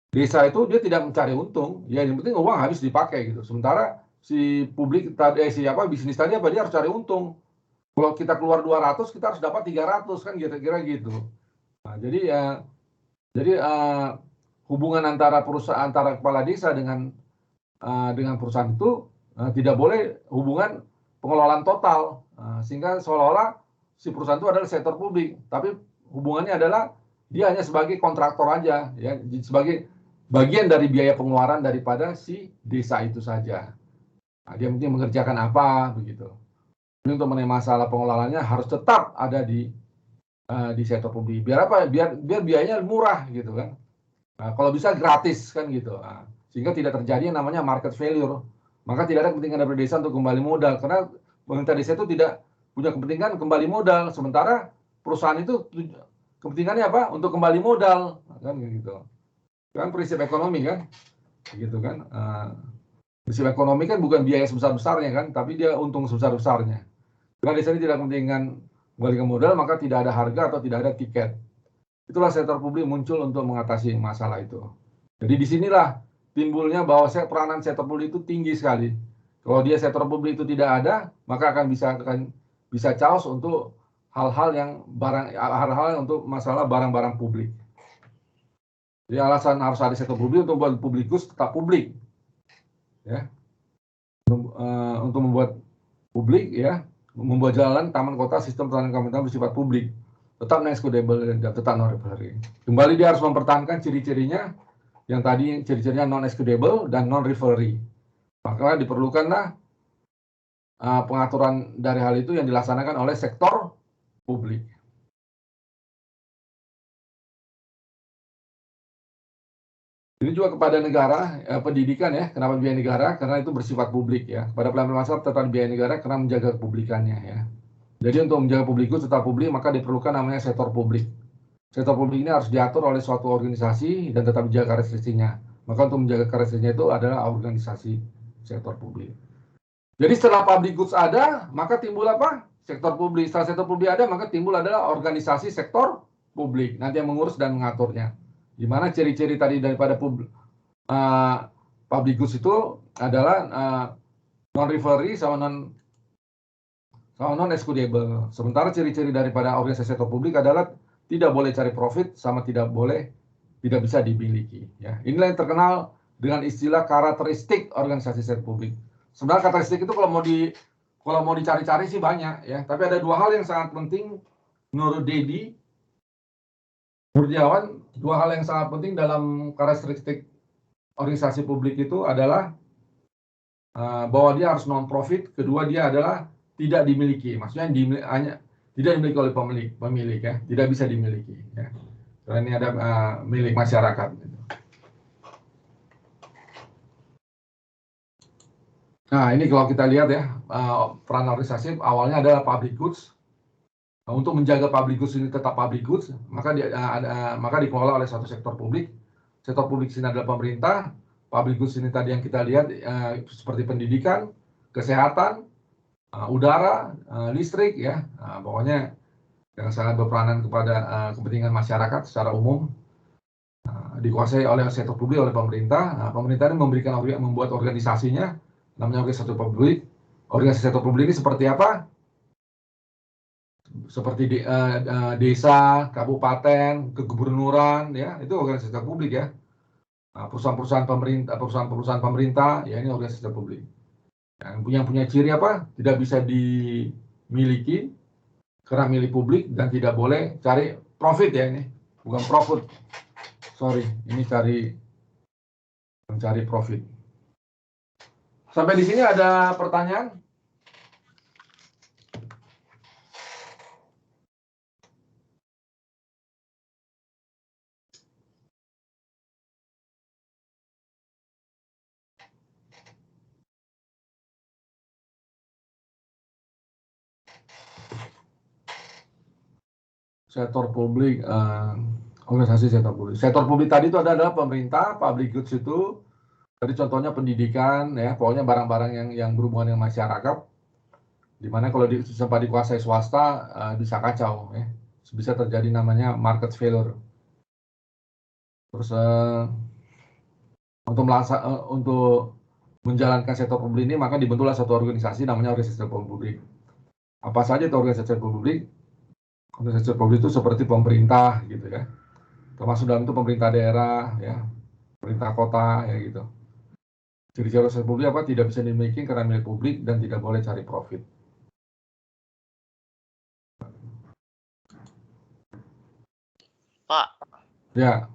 desa itu dia tidak mencari untung, ya yang penting uang habis dipakai gitu. Sementara si publik tadi bisnis tadi dia harus cari untung. Kalau kita keluar 200, kita harus dapat 300 kan kira-kira gitu. Nah, jadi hubungan antara kepala desa dengan perusahaan itu tidak boleh hubungan pengelolaan total, sehingga seolah-olah si perusahaan itu adalah sektor publik, tapi hubungannya adalah dia hanya sebagai kontraktor aja, ya, sebagai bagian dari biaya pengeluaran daripada si desa itu saja. Nah, dia mungkin mengerjakan apa begitu. Ini untuk mengenai masalah pengelolaannya harus tetap ada di sektor publik. Biar apa? Biar biayanya murah gitu kan. Nah, kalau bisa gratis kan gitu. Nah, sehingga tidak terjadi yang namanya market failure. Maka tidak ada kepentingan dari desa untuk kembali modal, karena pemerintah desa itu tidak punya kepentingan kembali modal, sementara perusahaan itu kepentingannya apa? Untuk kembali modal kan gitu. Kan prinsip ekonomi kan, gitu kan. Prinsip ekonomi kan bukan biaya sebesar-besarnya kan, tapi dia untung sebesar-besarnya. Karena di sini tidak kepentingan kembali ke modal, maka tidak ada harga atau tidak ada tiket. Itulah sektor publik muncul untuk mengatasi masalah itu. Jadi disinilah timbulnya bahwa peranan sektor publik itu tinggi sekali. Kalau dia sektor publik itu tidak ada, maka akan bisa chaos untuk hal-hal yang untuk masalah barang-barang publik. Jadi alasan harus ada sektor publik untuk membuat publikus tetap publik, ya, untuk membuat publik, ya, membuat jalan, taman kota, sistem pelayanan pemerintahan bersifat publik, tetap non-excludable dan tetap non-referring. Kembali dia harus mempertahankan ciri-cirinya yang tadi, ciri-cirinya non-excludable dan non-referring. Maka diperlukanlah pengaturan dari hal itu yang dilaksanakan oleh sektor publik. Ini juga kepada negara, pendidikan ya. Kenapa biaya negara? Karena itu bersifat publik ya. Kepada pelayanan masyarakat tetap biaya negara karena menjaga kepublikannya ya. Jadi untuk menjaga publik itu tetap publik, maka diperlukan namanya sektor publik. Sektor publik ini harus diatur oleh suatu organisasi dan tetap dijaga restriksinya. Maka untuk menjaga restriksinya itu adalah organisasi sektor publik. Jadi setelah public goods ada, maka timbul apa? Sektor publik. Setelah sektor publik ada, maka timbul adalah organisasi sektor publik. Nanti yang mengurus dan mengaturnya. Di mana ciri-ciri tadi daripada public goods itu adalah non-referee sama non-excludable. Sementara ciri-ciri daripada organisasi sektor publik adalah tidak boleh cari profit sama tidak bisa dimiliki. Ya. Inilah yang terkenal dengan istilah karakteristik organisasi sektor publik. Sebenarnya karakteristik itu kalau mau dicari-cari sih banyak ya. Tapi ada dua hal yang sangat penting menurut Dedi Murdiawan, dua hal yang sangat penting dalam karakteristik organisasi publik itu adalah bahwa dia harus non-profit, kedua dia adalah tidak dimiliki, maksudnya tidak dimiliki oleh pemilik ya, tidak bisa dimiliki ya. Karena ini ada milik masyarakat. Nah ini kalau kita lihat ya, peran organisasi awalnya adalah public goods. Untuk menjaga public goods ini tetap public goods, maka dikelola oleh satu sektor publik. Sektor publik sini adalah pemerintah. Public goods ini tadi yang kita lihat seperti pendidikan, kesehatan, udara, listrik ya. Pokoknya yang sangat berperanan kepada kepentingan masyarakat secara umum, dikuasai oleh sektor publik, oleh pemerintah. Pemerintah ini membuat organisasinya, namanya organisasi publik. Organisasi sektor publik ini seperti apa? Seperti desa, kabupaten, kegubernuran, ya itu organisasi publik ya. Perusahaan-perusahaan pemerintah, ya ini organisasi publik. Yang punya ciri apa? Tidak bisa dimiliki karena milik publik dan tidak boleh cari profit ya ini, bukan profit. Sorry, ini mencari profit. Sampai di sini ada pertanyaan? Sektor publik, organisasi sektor publik. Sektor publik tadi itu adalah pemerintah, public goods itu, tadi contohnya pendidikan, ya, pokoknya barang-barang yang berhubungan dengan masyarakat, dimana kalau sempat dikuasai swasta, bisa kacau, ya. Bisa terjadi namanya market failure. Terus untuk menjalankan sektor publik ini, maka dibentuklah satu organisasi namanya organisasi sektor publik. Apa saja itu organisasi sektor publik? Organisasi publik itu seperti pemerintah gitu ya, termasuk dalam itu pemerintah daerah ya, pemerintah kota ya gitu. Ciri-ciri organisasi publik apa? Tidak bisa dimiliki karena milik publik dan tidak boleh cari profit. Pak. Ya.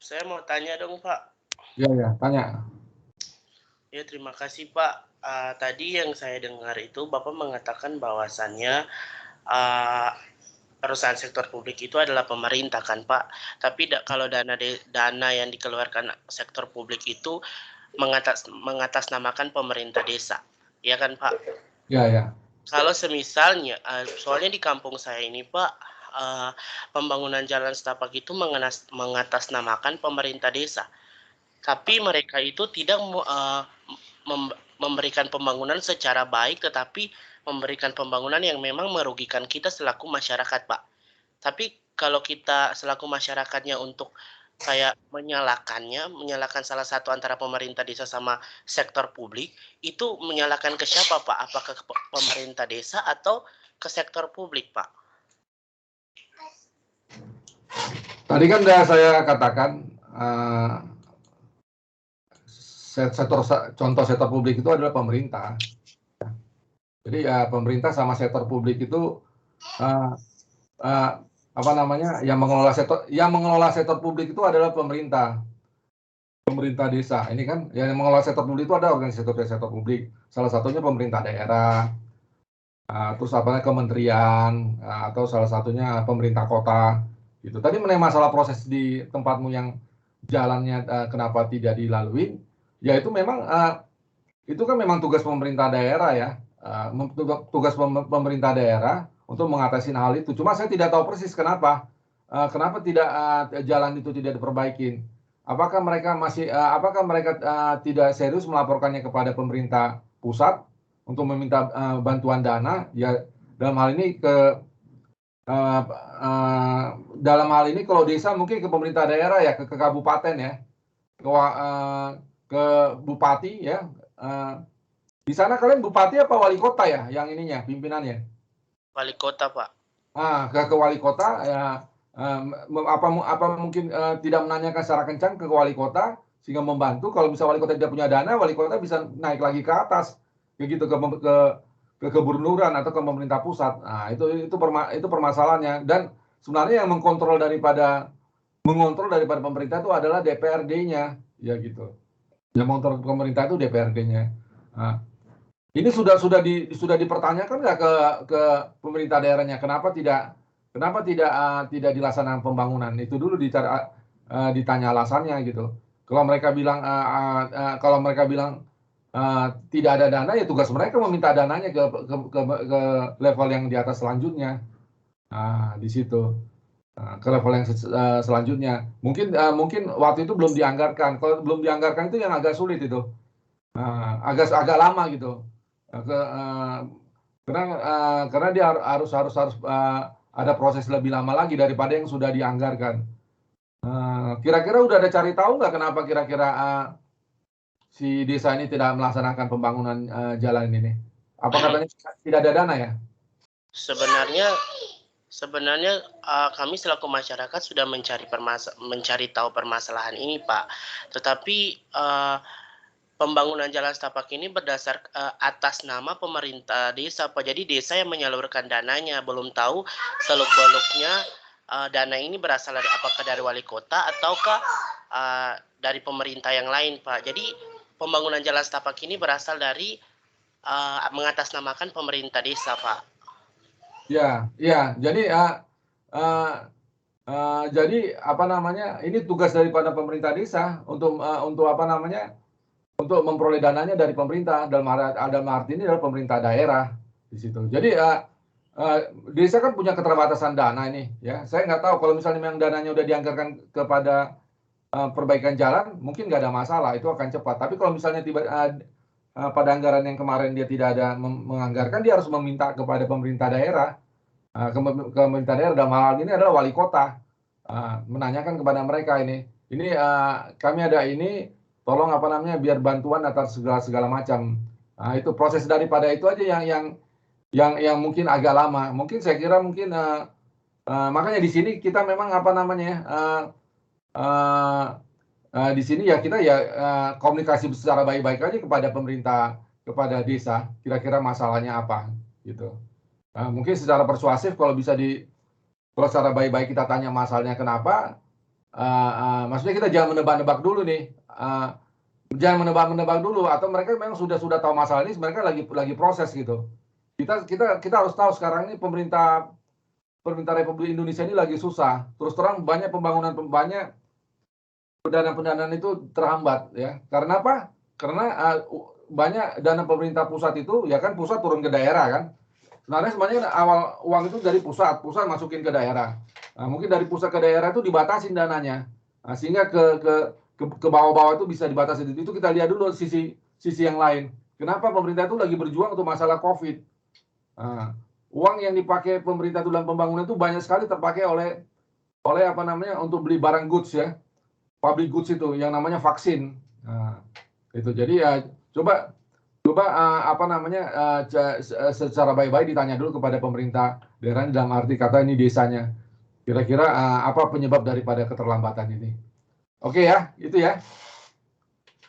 Saya mau tanya dong Pak. Ya tanya. Ya terima kasih Pak. Tadi yang saya dengar itu Bapak mengatakan bahwasannya perusahaan sektor publik itu adalah pemerintah kan Pak. Tapi kalau dana yang dikeluarkan sektor publik itu mengatasnamakan pemerintah desa, ya kan Pak? Ya. Kalau semisalnya, soalnya di kampung saya ini Pak, pembangunan jalan setapak itu mengatasnamakan pemerintah desa. Tapi mereka itu tidak memberikan pembangunan secara baik, tetapi memberikan pembangunan yang memang merugikan kita selaku masyarakat, Pak. Tapi kalau kita selaku masyarakatnya untuk kayak menyalahkan salah satu antara pemerintah desa sama sektor publik, itu menyalahkan ke siapa, Pak? Apakah ke pemerintah desa atau ke sektor publik, Pak? Tadi kan sudah saya katakan, contoh sektor publik itu adalah pemerintah. Jadi ya pemerintah sama sektor publik itu yang mengelola sektor publik itu adalah pemerintah desa. Ini kan yang mengelola sektor publik itu ada organisasi sektor publik. Salah satunya pemerintah daerah, terus kementerian, atau salah satunya pemerintah kota. Gitu. Tadi mengenai masalah proses di tempatmu yang jalannya kenapa tidak dilalui, ya itu memang itu kan memang tugas pemerintah daerah ya, tugas pemerintah daerah untuk mengatasi hal itu. Cuma saya tidak tahu persis kenapa tidak jalan itu tidak diperbaikin. Apakah mereka tidak serius melaporkannya kepada pemerintah pusat untuk meminta bantuan dana? Ya dalam hal ini dalam hal ini kalau desa mungkin ke pemerintah daerah ya, ke kabupaten ya, ke bupati ya. Di sana kalian bupati apa wali kota ya yang ininya pimpinannya? Wali kota, Pak. Ke wali kota ya. Apa mungkin tidak menanyakan secara kencang ke wali kota sehingga membantu. Kalau bisa wali kota tidak punya dana, wali kota bisa naik lagi ke atas begitu ke kebunuran atau ke pemerintah pusat. Nah, itu permasalahannya. Dan sebenarnya yang mengontrol daripada pemerintah itu adalah DPRD-nya, ya gitu. Yang mengontrol pemerintah itu DPRD-nya. Nah, ini sudah dipertanyakan nggak ke pemerintah daerahnya kenapa tidak dilaksanakan pembangunan? Itu dulu ditanya alasannya gitu. Kalau mereka bilang tidak ada dana, ya tugas mereka meminta dananya ke level yang di atas selanjutnya. Nah, di situ ke level yang selanjutnya. Mungkin waktu itu belum dianggarkan. Kalau belum dianggarkan itu yang agak sulit itu, agak lama gitu. Karena dia harus ada proses lebih lama lagi daripada yang sudah dianggarkan. Kira-kira udah ada cari tahu nggak kenapa kira-kira si desa ini tidak melaksanakan pembangunan jalan ini? Apa katanya tidak ada dana ya? Sebenarnya kami selaku masyarakat sudah mencari tahu permasalahan ini, Pak. Tetapi pembangunan jalan setapak ini berdasar atas nama pemerintah desa, Pak. Jadi desa yang menyalurkan dananya. Belum tahu seluk-beluknya dana ini berasal apakah dari wali kota ataukah dari pemerintah yang lain, Pak. Jadi pembangunan jalan setapak ini berasal dari mengatasnamakan pemerintah desa, Pak. Ya. Jadi apa namanya? Ini tugas daripada pemerintah desa untuk memperoleh dananya dari pemerintah. Dalam arti ini adalah pemerintah daerah di situ. Jadi desa kan punya keterbatasan dana ini, ya. Saya nggak tahu kalau misalnya memang dananya udah dianggarkan kepada perbaikan jalan, mungkin nggak ada masalah, itu akan cepat. Tapi kalau misalnya pada anggaran yang kemarin dia tidak ada menganggarkan, dia harus meminta kepada pemerintah daerah. Pemerintah daerah dalam hal ini adalah wali kota, menanyakan kepada mereka ini kami ada ini, tolong biar bantuan atas segala macam. Nah, itu proses daripada itu aja yang mungkin agak lama. Mungkin saya kira makanya di sini kita memang di sini ya kita komunikasi secara baik-baik aja kepada pemerintah, kepada desa, kira-kira masalahnya apa gitu. Mungkin secara persuasif kalau secara baik-baik kita tanya masalahnya kenapa, maksudnya kita jangan menebak-nebak dulu nih, jangan menebak-nebak dulu, atau mereka memang sudah tahu masalah ini, mereka lagi proses gitu. Kita harus tahu sekarang ini pemerintah Republik Indonesia ini lagi susah. Terus terang banyak pendanaan itu terhambat ya. Karena apa? Karena banyak dana pemerintah pusat itu ya kan, pusat turun ke daerah kan. Sebenarnya awal uang itu dari pusat masukin ke daerah. Nah, mungkin dari pusat ke daerah itu dibatasin dananya. Nah, sehingga ke bawah-bawah itu bisa dibatasi. Itu kita lihat dulu sisi yang lain. Kenapa pemerintah itu lagi berjuang untuk masalah Covid? Nah, uang yang dipakai pemerintah dalam pembangunan itu banyak sekali terpakai oleh untuk beli barang goods ya, public goods itu yang namanya vaksin. Nah, itu jadi ya coba secara baik-baik ditanya dulu kepada pemerintah daerah dalam arti kata ini desanya. Kira-kira apa penyebab daripada keterlambatan ini? Oke ya, itu ya.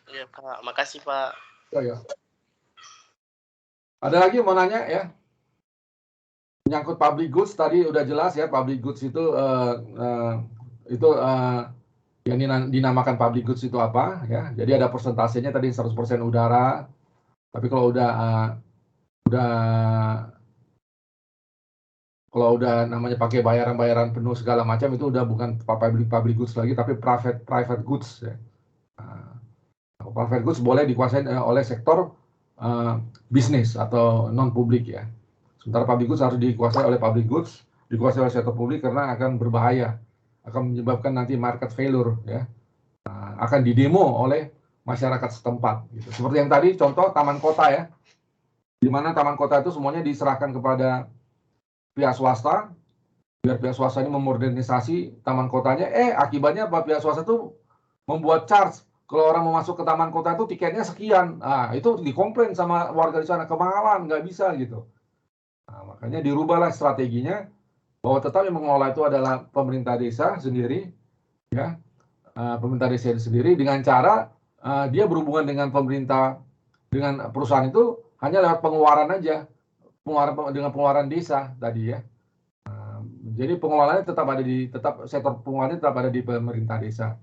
Iya, Pak. Makasih, Pak. Oh, ya. Ada lagi mau nanya ya? Menyangkut public goods tadi udah jelas ya, public goods itu yang dinamakan public goods itu apa ya. Jadi ada persentasenya tadi 100% udara. Tapi kalau udah Kalau udah namanya pakai bayaran-bayaran penuh segala macam itu udah bukan public goods lagi, tapi private goods ya. Private goods boleh dikuasai oleh sektor bisnis atau non publik ya. Sementara public goods harus dikuasai oleh public goods, dikuasai oleh sektor publik karena akan berbahaya, akan menyebabkan nanti market failure ya. Akan didemo oleh masyarakat setempat gitu. Seperti yang tadi contoh taman kota ya. Di mana taman kota itu semuanya diserahkan kepada pihak swasta, biar pihak swasta ini memodernisasi taman kotanya. Akibatnya apa? Pihak swasta itu membuat charge. Kalau orang mau masuk ke taman kota itu tiketnya sekian. Itu dikomplain sama warga di sana, kemahalan, nggak bisa gitu. Makanya dirubahlah strateginya bahwa tetap yang mengelola itu adalah pemerintah desa sendiri, ya, pemerintah desa sendiri dengan cara dia berhubungan dengan pemerintah, dengan perusahaan itu hanya lewat pengeluaran aja. Dengan pengeluaran desa tadi ya. Jadi pengelolaannya tetap sektor pengeluarannya tetap ada di pemerintah desa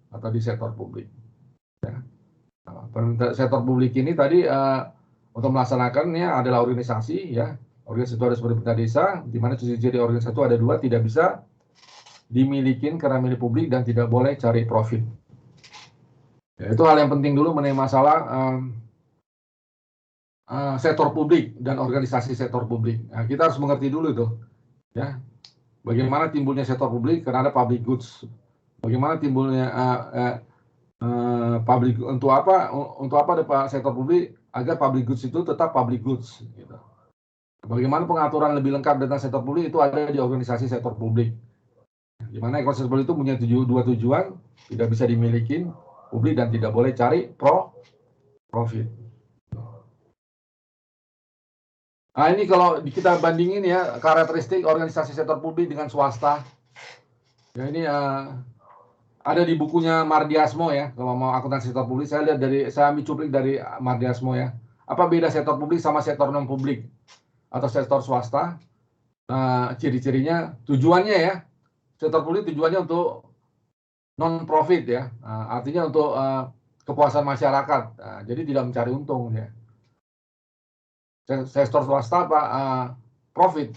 atau di sektor publik. Ya. Sektor publik ini tadi untuk melaksanakannya adalah organisasi ya. Organisasi itu ada seperti pemerintah desa, di mana ciri-ciri organisasi itu ada 2, tidak bisa dimiliki karena milik publik dan tidak boleh cari profit. Ya, itu hal yang penting dulu mengenai masalah sektor publik dan organisasi sektor publik. Nah, kita harus mengerti dulu itu, ya. Bagaimana timbulnya sektor publik karena ada public goods. Bagaimana timbulnya public untuk apa ada sektor publik agar public goods itu tetap public goods. Gitu. Bagaimana pengaturan lebih lengkap tentang sektor publik itu ada di organisasi sektor publik. Di mana organisasi publik itu punya 2 tujuan, tidak bisa dimiliki publik dan tidak boleh cari profit. Ini kalau kita bandingin ya karakteristik organisasi sektor publik dengan swasta. Ya ini ada di bukunya Mardiasmo ya. Kalau mau akuntansi sektor publik saya ambil cuplik dari Mardiasmo ya. Apa beda sektor publik sama sektor non publik atau sektor swasta? Ciri-cirinya tujuannya ya. Sektor publik tujuannya untuk non profit ya. Artinya untuk kepuasan masyarakat. Jadi tidak mencari untung ya. Sektor swasta apa profit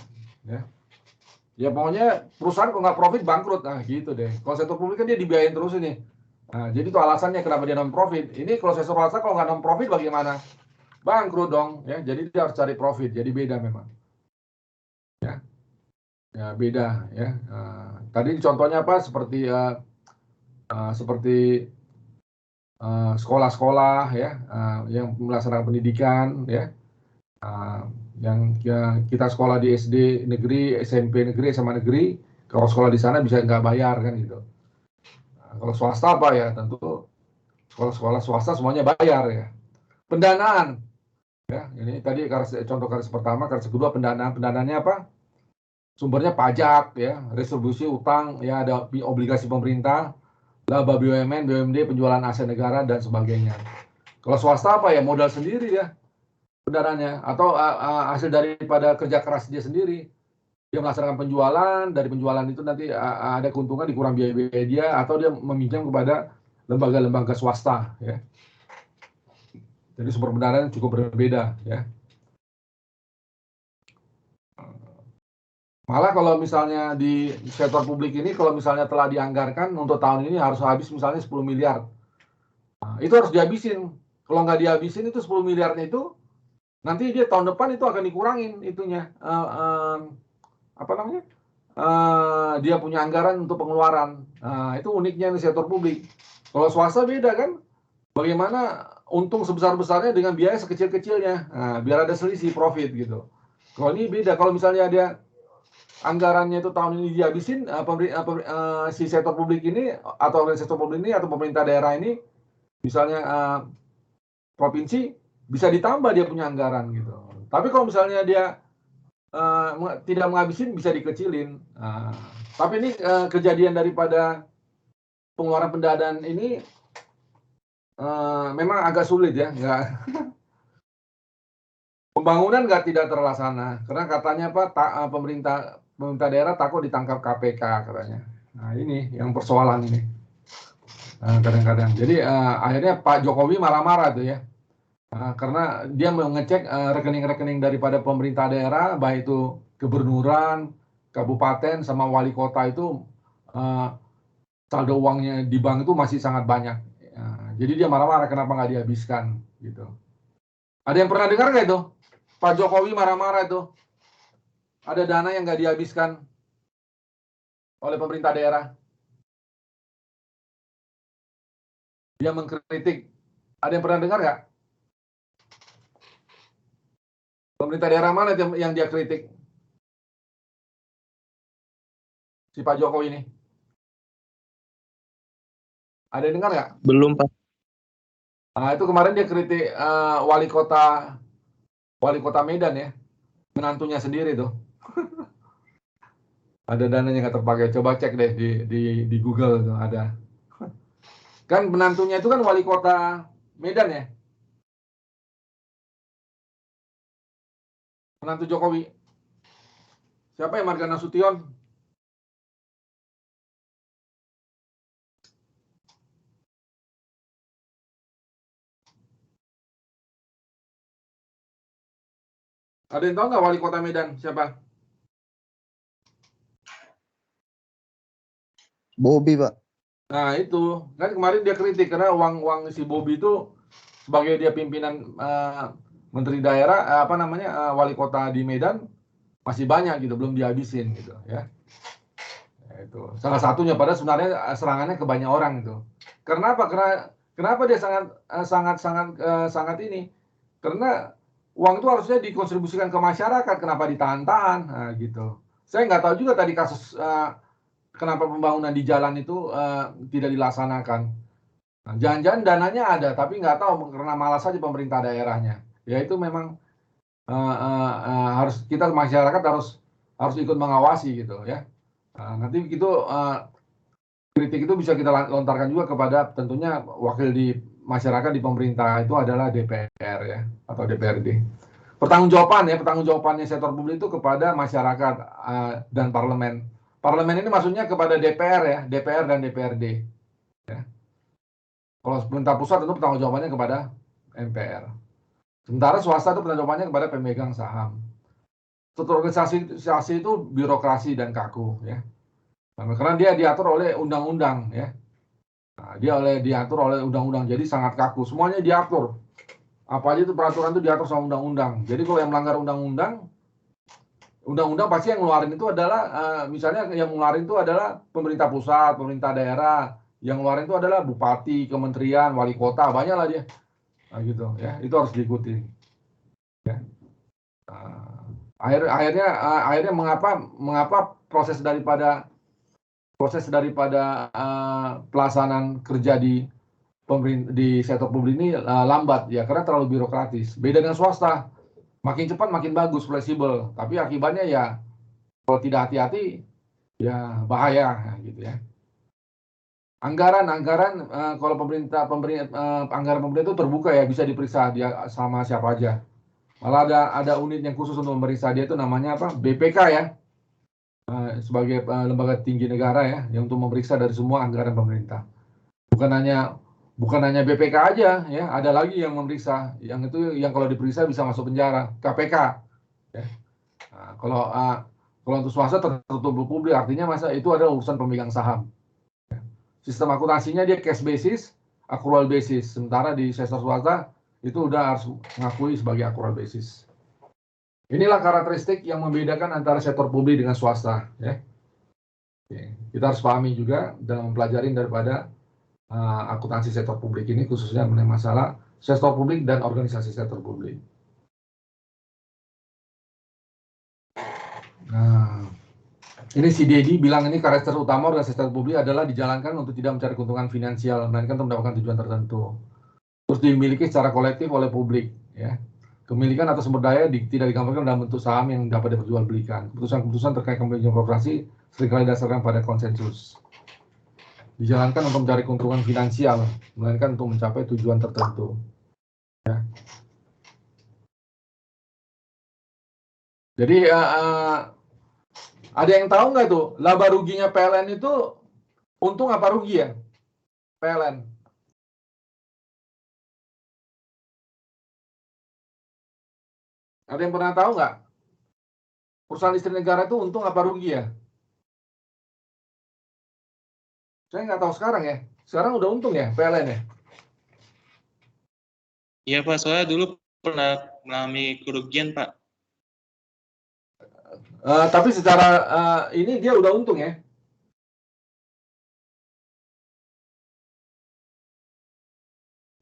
ya pokoknya perusahaan kalau nggak profit bangkrut gitu deh. Kalau sektor publik kan dia dibiayain terus ini, jadi itu alasannya kenapa dia non profit. Ini kalau sektor swasta kalau nggak non profit bagaimana? Bangkrut dong ya. Jadi dia harus cari profit. Jadi beda memang ya beda ya. Tadi contohnya apa seperti sekolah-sekolah ya yang melaksanakan pendidikan ya. Yang kita sekolah di SD negeri, SMP negeri, SMA negeri, kalau sekolah di sana bisa nggak bayar kan gitu. Kalau swasta apa ya tentu sekolah swasta semuanya bayar ya. Pendanaan ya ini tadi contoh kasus pertama, kasus kedua pendanaannya apa? Sumbernya pajak ya, retribusi utang ya, ada obligasi pemerintah, laba BUMN, BUMD, penjualan aset negara dan sebagainya. Kalau swasta apa ya modal sendiri ya. Pendanaannya atau hasil daripada kerja keras dia sendiri, dia melaksanakan penjualan, dari penjualan itu nanti ada keuntungan dikurang biaya dia atau dia meminjam kepada lembaga-lembaga swasta ya. Jadi sumber pendanaan cukup berbeda ya. Malah kalau misalnya di sektor publik ini kalau misalnya telah dianggarkan untuk tahun ini harus habis misalnya 10 miliar, itu harus dihabisin. Kalau nggak dihabisin itu 10 miliarnya itu nanti dia tahun depan itu akan dikurangin itunya dia punya anggaran untuk pengeluaran. Itu uniknya di sektor publik. Kalau swasta beda kan, bagaimana untung sebesar-besarnya dengan biaya sekecil-kecilnya, biar ada selisih profit gitu. Kalau ini beda, kalau misalnya dia anggarannya itu tahun ini dihabisin, si sektor publik ini atau sektor publik ini atau pemerintah daerah ini misalnya provinsi bisa ditambah dia punya anggaran gitu. Tapi kalau misalnya dia tidak menghabisin bisa dikecilin. Tapi ini kejadian daripada pengeluaran pendanaan ini memang agak sulit ya. Pembangunan tidak terlaksana karena katanya pemerintah daerah takut ditangkap KPK katanya. Nah ini yang persoalan ini kadang-kadang. Jadi akhirnya Pak Jokowi marah-marah tuh ya. Karena dia mengecek rekening-rekening daripada pemerintah daerah, baik itu kebernuran, kabupaten sama wali kota itu saldo uangnya di bank itu masih sangat banyak. Jadi dia marah-marah kenapa nggak dihabiskan gitu. Ada yang pernah dengar nggak itu? Pak Jokowi marah-marah itu. Ada dana yang nggak dihabiskan oleh pemerintah daerah. Dia mengkritik. Ada yang pernah dengar nggak? Pemerintah daerah mana yang dia kritik? Si Pak Jokowi ini. Ada yang dengar nggak? Belum, Pak. Nah, itu kemarin dia kritik wali kota Medan ya. Menantunya sendiri tuh. Ada dananya nggak terpakai. Coba cek deh di Google tuh ada. Kan menantunya itu kan wali kota Medan ya. Menantu Jokowi. Siapa ya? Marga Nasution? Ada yang tahu nggak wali kota Medan siapa? Bobi, Pak. Nah itu kan kemarin dia kritik karena uang si Bobi itu sebagai dia pimpinan menteri daerah wali kota di Medan masih banyak gitu, belum dihabisin gitu ya. Itu salah satunya, padahal sebenarnya serangannya ke banyak orang itu. Karena apa? Kenapa dia sangat ini? Karena uang itu harusnya dikontribusikan ke masyarakat, kenapa ditahan-tahan? Nah, gitu. Saya nggak tahu juga tadi kasus kenapa pembangunan di jalan itu tidak dilaksanakan. Nah, jangan-jangan dananya ada, tapi nggak tahu karena malas saja pemerintah daerahnya. Ya itu memang harus kita masyarakat harus ikut mengawasi gitu ya. Nanti itu kritik itu bisa kita lontarkan juga kepada tentunya wakil di masyarakat di pemerintah itu adalah DPR ya atau DPRD. Pertanggungjawabannya sektor publik itu kepada masyarakat dan parlemen. Parlemen ini maksudnya kepada DPR ya, DPR dan DPRD. Ya. Kalau pemerintah pusat tentu pertanggungjawabannya kepada MPR. Sementara swasta itu pertanggungjawabannya kepada pemegang saham. Struktur organisasi itu birokrasi dan kaku ya. Karena dia diatur oleh undang-undang ya. Nah, diatur oleh undang-undang, jadi sangat kaku. Semuanya diatur. Apa aja itu peraturan itu diatur sama undang-undang. Jadi kalau yang melanggar undang-undang pasti yang ngeluarin itu adalah misalnya yang ngeluarin itu adalah pemerintah pusat, pemerintah daerah. Yang ngeluarin itu adalah bupati, kementerian, wali kota, banyak lah dia. Nah, gitu ya. Itu harus diikuti. Ya. Akhirnya mengapa proses daripada pelaksanaan kerja di sektor publik ini lambat ya karena terlalu birokratis. Beda dengan swasta, makin cepat makin bagus, fleksibel. Tapi akibatnya ya kalau tidak hati-hati ya bahaya gitu ya. Anggaran kalau anggaran pemerintah itu terbuka ya, bisa diperiksa dia sama siapa aja. Malah ada unit yang khusus untuk memeriksa dia itu namanya apa? BPK ya. Sebagai lembaga tinggi negara ya, yang untuk memeriksa dari semua anggaran pemerintah. Bukan hanya BPK aja ya, ada lagi yang memeriksa, yang kalau diperiksa bisa masuk penjara, KPK. Ya. Nah, kalau untuk swasta tertutup publik, artinya masa itu adalah urusan pemegang saham. Ya. Sistem akuntansinya dia cash basis, accrual basis. Sementara di sektor swasta itu udah harus mengakui sebagai accrual basis. Inilah karakteristik yang membedakan antara sektor publik dengan swasta. Ya. Oke. Kita harus pahami juga dalam mempelajari daripada akuntansi sektor publik ini, khususnya mengenai masalah sektor publik dan organisasi sektor publik. Nah, ini si Dedi bilang ini karakter utama organisasi sektor publik adalah dijalankan untuk tidak mencari keuntungan finansial, melainkan untuk mendapatkan tujuan tertentu. Terus dimiliki secara kolektif oleh publik. Ya. Kepemilikan atau sumber daya tidak digambarkan dalam bentuk saham yang dapat diperjualbelikan. Keputusan-keputusan terkait kepemilikan korporasi seringkali didasarkan pada konsensus. Dijalankan untuk mencari keuntungan finansial, melainkan untuk mencapai tujuan tertentu. Ya. Jadi ada yang tahu nggak tuh laba ruginya PLN itu untung apa rugi ya? PLN. Ada yang pernah tahu nggak? perusahaan listrik negara itu untung apa rugi ya? Saya nggak tahu sekarang ya. Sekarang udah untung ya PLN ya? Iya Pak, soalnya dulu pernah mengalami kerugian Pak. Tapi secara ini dia udah untung ya.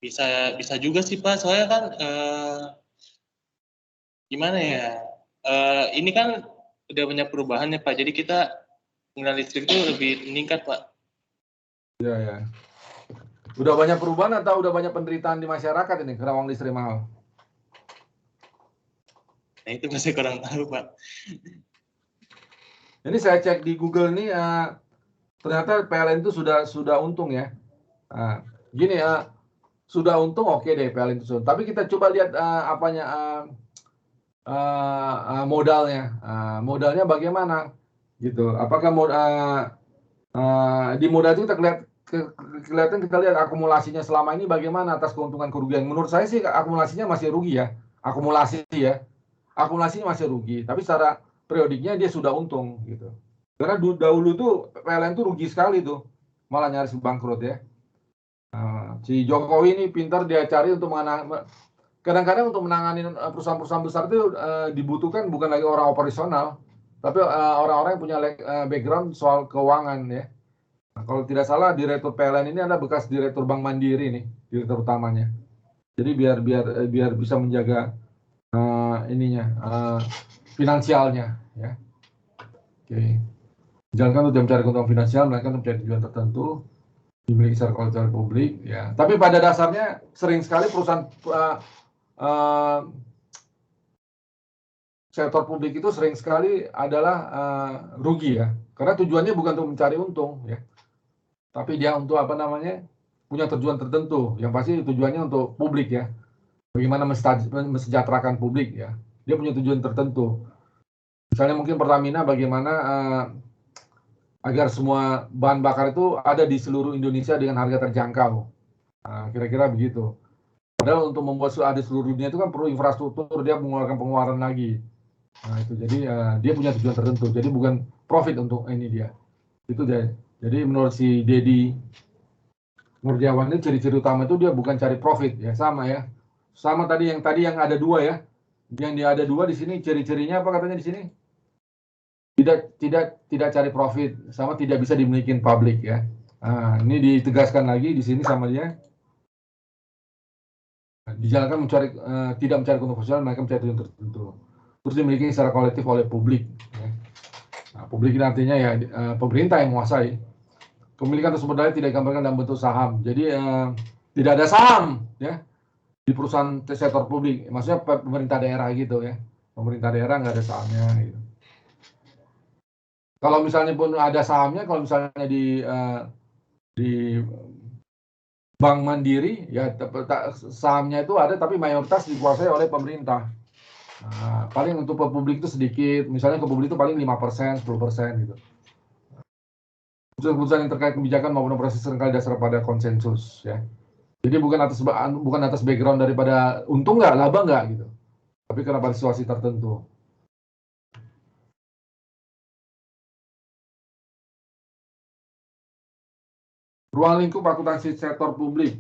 Bisa juga sih Pak, soalnya kan gimana ya? Ini kan udah banyak perubahan ya Pak, jadi kita penggunaan listrik itu lebih meningkat Pak. Iya ya. Udah banyak perubahan atau udah banyak penderitaan di masyarakat ini Kerawang listrik mahal? Nah itu masih kurang tahu Pak. Ini saya cek di Google nih, ternyata PLN itu sudah untung ya. Gini sudah untung oke deh PLN itu. Tapi kita coba lihat modalnya. Modalnya bagaimana gitu. Apakah di modal itu kita lihat akumulasinya selama ini bagaimana atas keuntungan kerugian. Menurut saya sih akumulasinya masih rugi ya. Akumulasinya masih rugi. Tapi secara periodiknya dia sudah untung gitu. Karena dahulu tuh PLN tuh rugi sekali tuh. Malah nyaris bangkrut ya. Si Jokowi ini pintar dia cari untuk kadang-kadang untuk menangani perusahaan-perusahaan besar itu dibutuhkan bukan lagi orang operasional, tapi orang-orang yang punya background soal keuangan ya. Nah, kalau tidak salah direktur PLN ini ada bekas direktur Bank Mandiri nih, direktur utamanya. Jadi biar bisa menjaga finansialnya ya. Oke. Jangan untuk mencari keuntungan finansial, mereka mencari tujuan tertentu dimiliki secara publik ya. Tapi pada dasarnya sering sekali perusahaan sektor publik itu sering sekali adalah rugi ya, karena tujuannya bukan untuk mencari untung ya, tapi dia untuk punya tujuan tertentu yang pasti tujuannya untuk publik ya, bagaimana mensejahterakan publik ya, dia punya tujuan tertentu. Misalnya mungkin Pertamina bagaimana agar semua bahan bakar itu ada di seluruh Indonesia dengan harga terjangkau, kira-kira begitu. Padahal untuk membuat ada seluruh dunia itu kan perlu infrastruktur, dia mengeluarkan pengeluaran lagi. Nah itu jadi dia punya tujuan tertentu, jadi bukan profit untuk ini dia. Itu dia. Jadi menurut si Dedi Nurjawan ini ciri-ciri utama itu dia bukan cari profit ya, sama ya. Sama tadi yang ada dua ya. Yang dia ada dua di sini ciri-cirinya apa katanya di sini? Tidak cari profit, sama tidak bisa dimiliki publik ya. Nah, ini ditegaskan lagi di sini sama dia. Dijalankan tidak mencari keuntungan sosial, mereka mencari tujuan tertentu. Terus dimiliki secara kolektif oleh publik. Ya. Nah, publik ini artinya ya pemerintah yang menguasai. Kepemilikan tersebut tidak digambarkan dalam bentuk saham. Jadi tidak ada saham ya di perusahaan sektor publik. Maksudnya pemerintah daerah gitu ya. Pemerintah daerah nggak ada sahamnya. Gitu. Kalau misalnya pun ada sahamnya, kalau misalnya di Bank Mandiri ya sahamnya itu ada tapi mayoritas dikuasai oleh pemerintah. Nah, paling untuk publik itu sedikit, misalnya ke publik itu paling 5%, 10% gitu. Keputusan yang terkait kebijakan maupun operasi seringkali dasar pada konsensus ya. Jadi bukan atas background daripada untung nggak, laba nggak gitu. Tapi karena pada situasi tertentu. Ruang lingkup akuntansi sektor publik.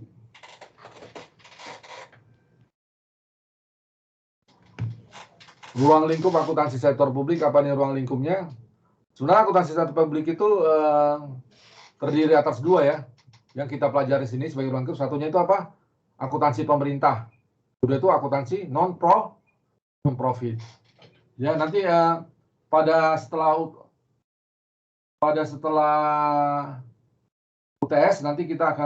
Ruang lingkup akuntansi sektor publik, apa nih ruang lingkupnya? Sebenarnya akuntansi sektor publik itu terdiri atas dua ya. Yang kita pelajari sini sebagai ruang lingkup, satunya itu apa? Akuntansi pemerintah. Kedua itu akuntansi non-profit. Ya nanti setelah UTS nanti kita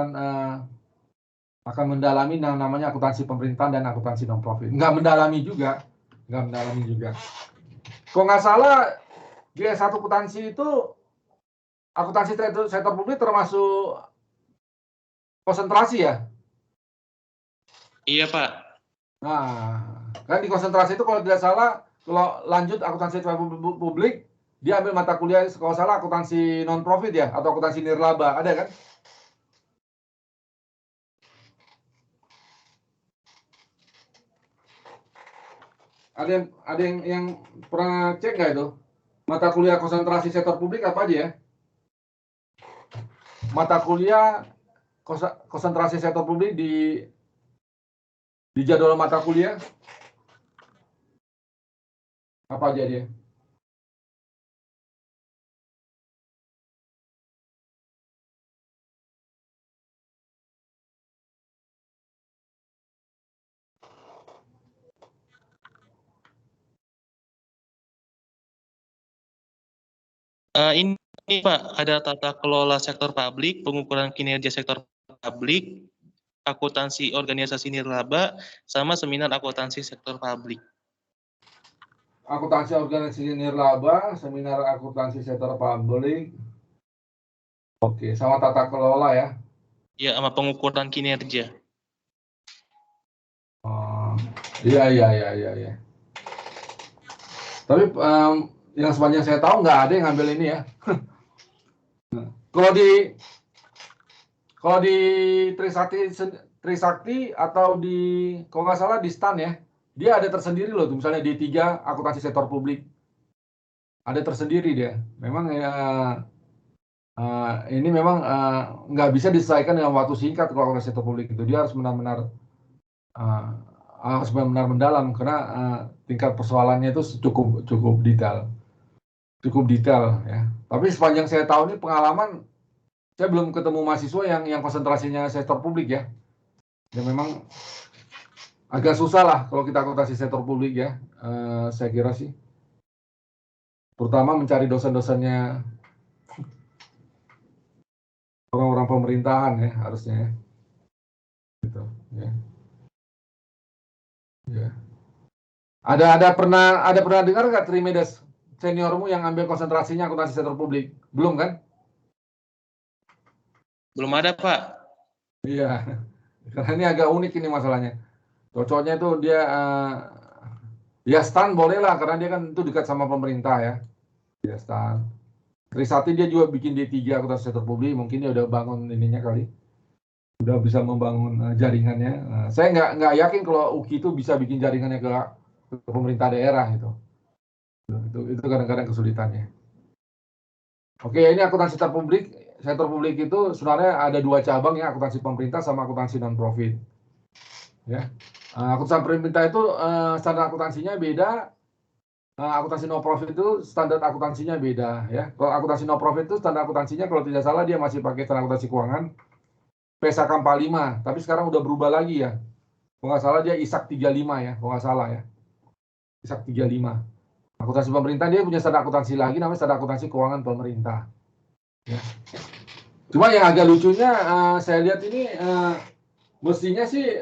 akan mendalami namanya akuntansi pemerintahan dan akuntansi non-profit. Nggak mendalami juga. Kalau nggak salah G1 akuntansi itu akuntansi sektor publik termasuk konsentrasi ya? Iya Pak. Nah, kan di konsentrasi itu kalau tidak salah, kalau lanjut akuntansi publik, dia ambil mata kuliah kalau salah akuntansi non-profit ya, atau akuntansi nirlaba, ada kan? ada yang pernah cek nggak itu? Mata kuliah konsentrasi sektor publik apa aja ya? Mata kuliah konsentrasi sektor publik di jadwal mata kuliah apa aja dia? Ini Pak, ada tata kelola sektor publik, pengukuran kinerja sektor publik, akuntansi organisasi nirlaba, sama seminar akuntansi sektor publik. Akuntansi organisasi nirlaba, seminar akuntansi sektor publik. Oke, sama tata kelola ya. Ya, sama pengukuran kinerja. Oh, iya. Tapi yang sepanjang saya tahu nggak ada yang ngambil ini ya. Kalau di Trisakti atau di kalau nggak salah di STAN ya, dia ada tersendiri loh tuh, misalnya D3 akuntansi sektor publik. Ada tersendiri dia. Memang ya ini memang nggak bisa diselesaikan dengan waktu singkat kalau akuntansi sektor publik itu. Dia harus benar-benar mendalam karena tingkat persoalannya itu cukup detail. Cukup detail ya. Tapi sepanjang saya tahu ini pengalaman, saya belum ketemu mahasiswa yang konsentrasinya sektor publik ya. Ya memang agak susah lah kalau kita akuntansi sektor publik ya, saya kira sih. Terutama mencari dosen-dosennya orang-orang pemerintahan ya harusnya ya. Gitu ya. Ya. Ada pernah dengar nggak Trimedes seniormu yang ambil konsentrasinya akuntansi sektor publik? Belum kan? Belum ada, Pak. Iya. Karena ini agak unik ini masalahnya. Cocoknya itu dia ya STAN boleh lah karena dia kan itu dekat sama pemerintah ya. Ya STAN. Trisakti dia juga bikin D3 akuntansi sektor publik, mungkin dia udah bangun ininya kali. Udah bisa membangun jaringannya. Saya nggak yakin kalau UKI itu bisa bikin jaringannya ke pemerintah daerah itu. Itu kadang-kadang kesulitannya. Oke, ini akuntansi sektor publik. Sektor publik itu sebenarnya ada dua cabang ya, akuntansi pemerintah sama akuntansi non-profit. Ya. Akuntansi pemerintah itu standar akuntansinya beda. Akuntansi non-profit itu standar akuntansinya beda ya. Kalau akuntansi non-profit itu standar akuntansinya kalau tidak salah dia masih pakai standar akuntansi keuangan PESA Kampa 5, tapi sekarang udah berubah lagi ya. Kalau nggak salah dia ISAK 35 ya, kalau nggak salah ya. ISAK 35. Akuntansi pemerintah dia punya standar akuntansi lagi namanya standar akuntansi keuangan pemerintah. Ya. Cuma yang agak lucunya saya lihat ini mestinya sih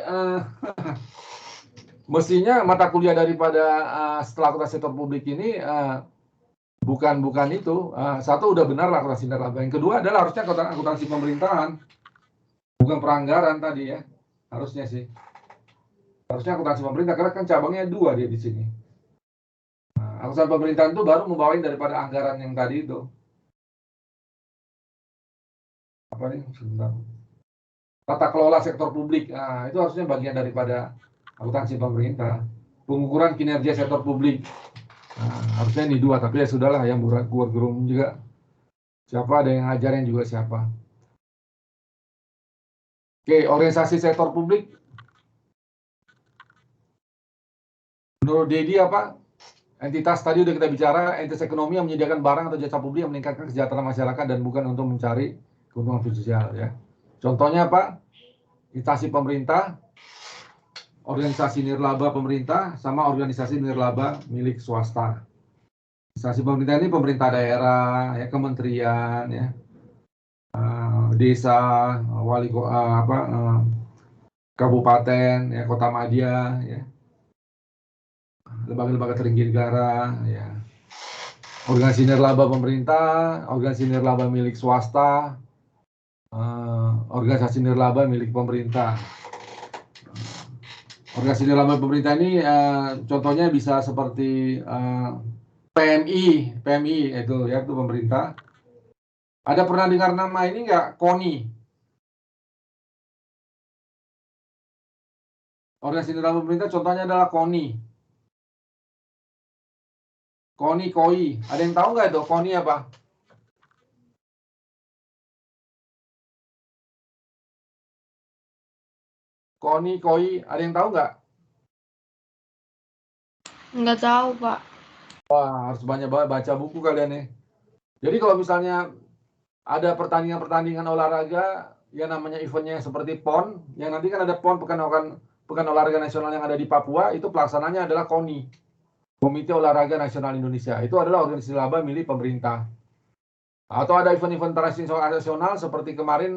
mestinya mata kuliah daripada setelah akuntansi sektor publik ini bukan itu. Satu udah benar lah akuntansi nirlaba. Yang kedua adalah harusnya akuntansi pemerintahan, bukan peranggaran tadi ya. Harusnya sih. Harusnya akuntansi pemerintah karena kan cabangnya dua dia di sini. Akuntansi pemerintahan itu baru membawain daripada anggaran yang tadi itu. Apa nih? Sebentar. Tata kelola sektor publik. Itu harusnya bagian daripada akuntansi pemerintah. Pengukuran kinerja sektor publik. Harusnya ini dua, tapi ya sudahlah yang buat guru juga. Siapa ada yang ngajarin juga siapa. Oke, organisasi sektor publik. Menurut Dedi apa? Entitas tadi udah kita bicara, entitas ekonomi yang menyediakan barang atau jasa publik yang meningkatkan kesejahteraan masyarakat dan bukan untuk mencari keuntungan sosial ya. Contohnya apa? Instansi pemerintah, organisasi nirlaba pemerintah, sama organisasi nirlaba milik swasta. Instansi pemerintah ini pemerintah daerah, ya, kementerian, ya, desa, wali kabupaten, ya, kota madya, ya, lembaga-lembaga tertinggi negara, ya, organisasi nirlaba pemerintah, organisasi nirlaba milik swasta, organisasi nirlaba milik pemerintah. Organisasi nirlaba pemerintah ini contohnya bisa seperti PMI itu ya, itu pemerintah. Ada pernah dengar nama ini nggak? KONI. Organisasi nirlaba pemerintah contohnya adalah KONI. KONI, KOI. Ada yang tahu nggak itu KONI apa? KONI, KOI. Ada yang tahu nggak? Nggak tahu, Pak. Wah, harus banyak banget baca buku kalian nih. Jadi kalau misalnya ada pertandingan-pertandingan olahraga yang namanya eventnya seperti PON, yang nanti kan ada PON Pekan Olahraga Nasional yang ada di Papua, itu pelaksananya adalah KONI, Komite Olahraga Nasional Indonesia. Itu adalah organisasi laba milik pemerintah. Atau ada event-event internasional seperti kemarin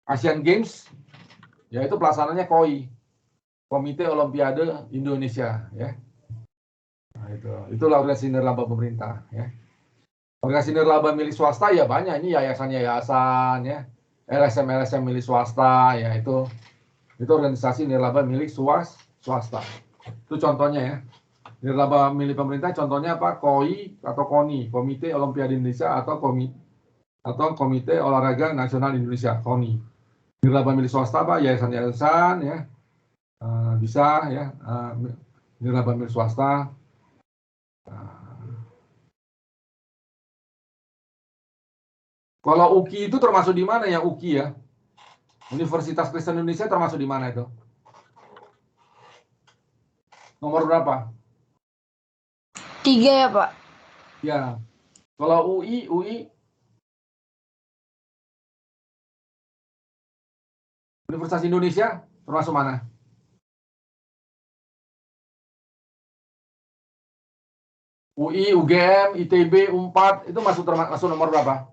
Asian Games, yaitu pelaksananya KOI, Komite Olimpiade Indonesia, ya. Nah, itulah organisasi nirlaba pemerintah, ya. Organisasi nirlaba milik swasta ya banyak, ini yayasan-yayasan, ya, LSM milik swasta, ya itu organisasi nirlaba milik swasta. Itu contohnya ya. Nirlaba milik pemerintah contohnya apa? KOI atau KONI, Komite Olimpiade Indonesia atau Komite Olahraga Nasional Indonesia, KONI. Nirlaba milik swasta apa? Yayasan-yayasan, ya, bisa ya. Nirlaba milik swasta. Kalau UKI itu termasuk di mana ya UKI ya? Universitas Kristen Indonesia termasuk di mana itu? Nomor berapa? 3 ya, Pak? Ya. Kalau UI Universitas Indonesia termasuk mana? UI, UGM, ITB, UNPAD itu masuk nomor berapa?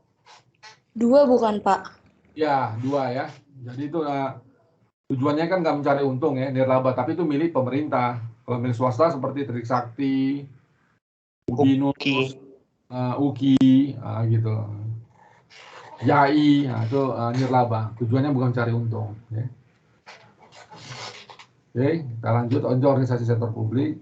2 bukan, Pak? Ya, 2 ya. Jadi itu tujuannya kan nggak mencari untung ya, nirlaba, tapi itu milik pemerintah. Kalau milik swasta seperti Trisakti, UKI, gitu. YAI, itu nirlaba. Tujuannya bukan mencari untung. Ya. Oke, kita lanjut untuk organisasi sektor publik.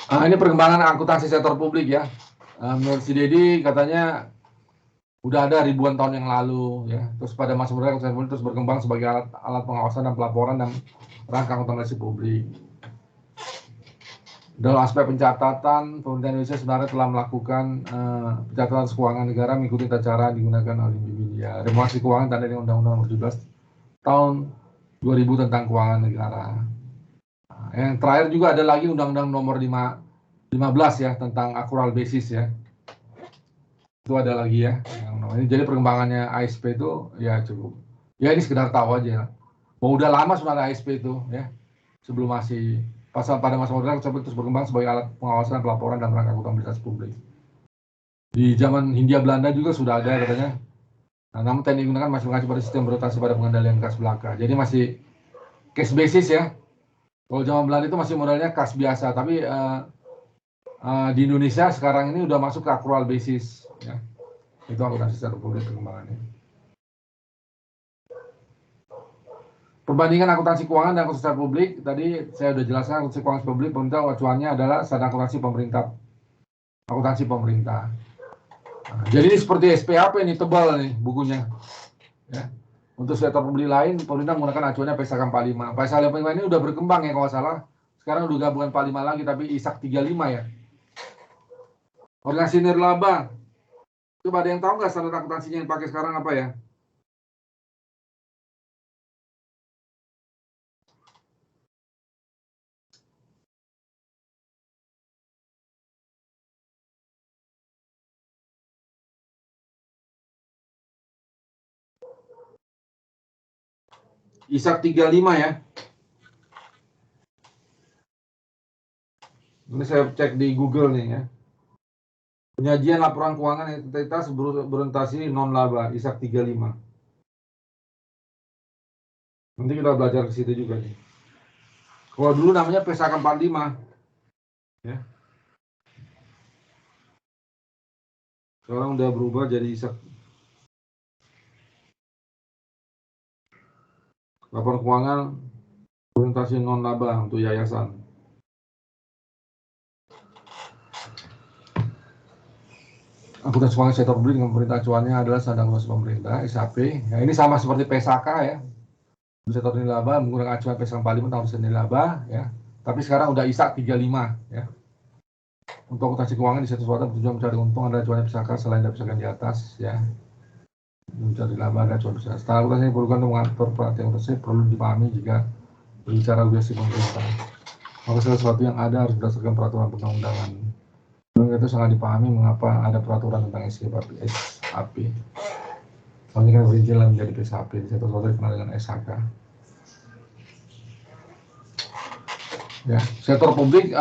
Ini perkembangan akuntansi sektor publik ya. Menurut si Dedi katanya udah ada ribuan tahun yang lalu ya. Terus pada masa modern akuntansi publik terus berkembang sebagai alat pengawasan dan pelaporan dan rangka akuntansi publik. Dalam aspek pencatatan, pemerintah Indonesia sebenarnya telah melakukan pencatatan keuangan negara mengikuti tata cara digunakan oleh India. Reformasi keuangan tanda dengan Undang-Undang Nomor 17 tahun 2000 tentang keuangan negara. Yang terakhir juga ada lagi Undang-Undang Nomor 15 ya tentang accrual basis ya. Itu ada lagi ya. Jadi perkembangannya ASP itu ya cukup. Ya ini sekedar tahu aja. Mau udah lama sebenarnya ASP itu ya. Sebelum masih pada masa modern terus berkembang sebagai alat pengawasan pelaporan dan rangka akuntabilitas publik. Di zaman Hindia Belanda juga sudah ada katanya. Nah, namun TNI digunakan masih mengacu pada sistem berotasi pada pengendalian kas belaka. Jadi masih cash basis ya. Kalau zaman Belanda itu masih modalnya kas biasa, tapi di Indonesia sekarang ini udah masuk ke accrual basis ya. Itu akuntansi sektor publik perkembangannya. Perbandingan akuntansi keuangan dan akuntansi sektor publik, tadi saya sudah jelaskan akuntansi keuangan publik, pemerintah acuannya adalah standar akuntansi pemerintah. Nah, jadi ini seperti SPAP ini tebal nih bukunya. Ya. Untuk sektor publik lain, pemerintah menggunakan acuannya PSAK 45. PSAK 45 ini udah berkembang ya kalau salah. Sekarang udah gabungan 45 lagi, tapi ISAK 35 ya. Organisasi nirlaba. Coba ada yang tahu nggak standar akuntansinya yang pakai sekarang apa ya? ISAK 35 ya. Ini saya cek di Google nih ya. Penyajian laporan keuangan entitas berorientasi non-laba, ISAK 35. Nanti kita belajar ke situ juga nih. Kalau dulu namanya PSAK 45. Ya. Sekarang udah berubah jadi ISAK. Laporan keuangan orientasi non-laba untuk yayasan. Akuntansi keuangan sektor publik dengan pemerintah acuannya adalah standar akuntansi pemerintah SAP. Ya, ini sama seperti PSAK ya. Sektor nilai laba menggunakan acuan PSAK 45 tahun nilai laba ya. Tapi sekarang udah ISAK 35 ya. Untuk akuntansi keuangan di sektor swasta bertujuan mencari untung ada acuannya PSAK selain dari PSAK di atas ya. Mencari laba ada acuan PSAK. Standar akuntansi yang diperlukan untuk mengatur perhatian akuntansi perlu dipahami jika berbicara regulasi pemerintah. Maka segala sesuatu yang ada harus berdasarkan peraturan perundang-undangan. Itu sangat dipahami mengapa ada peraturan tentang SAP. Soalnya kan perizinan menjadi PSAP di sektor swasta dikenal dengan SHK. Ya, sektor publik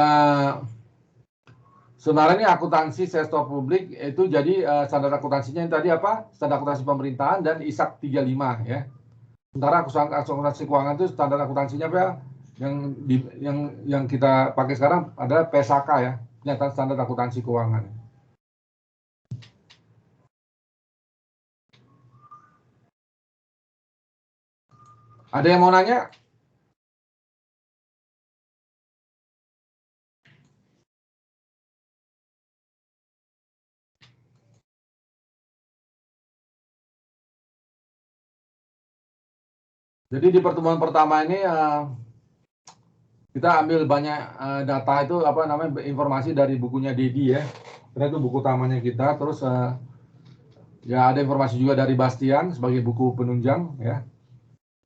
sebenarnya ini akuntansi sektor publik itu jadi standar akuntansinya yang tadi apa? Standar akuntansi pemerintahan dan ISAK 35 ya. Sementara akuntansi keuangan itu standar akuntansinya apa ya? Yang kita pakai sekarang adalah PSAK ya. Pernyataan standar akuntansi keuangan. Ada yang mau nanya? Jadi di pertemuan pertama ini kita ambil banyak data itu apa namanya informasi dari bukunya Dedi ya. Karena itu buku utamanya kita. Terus ya ada informasi juga dari Bastian sebagai buku penunjang ya.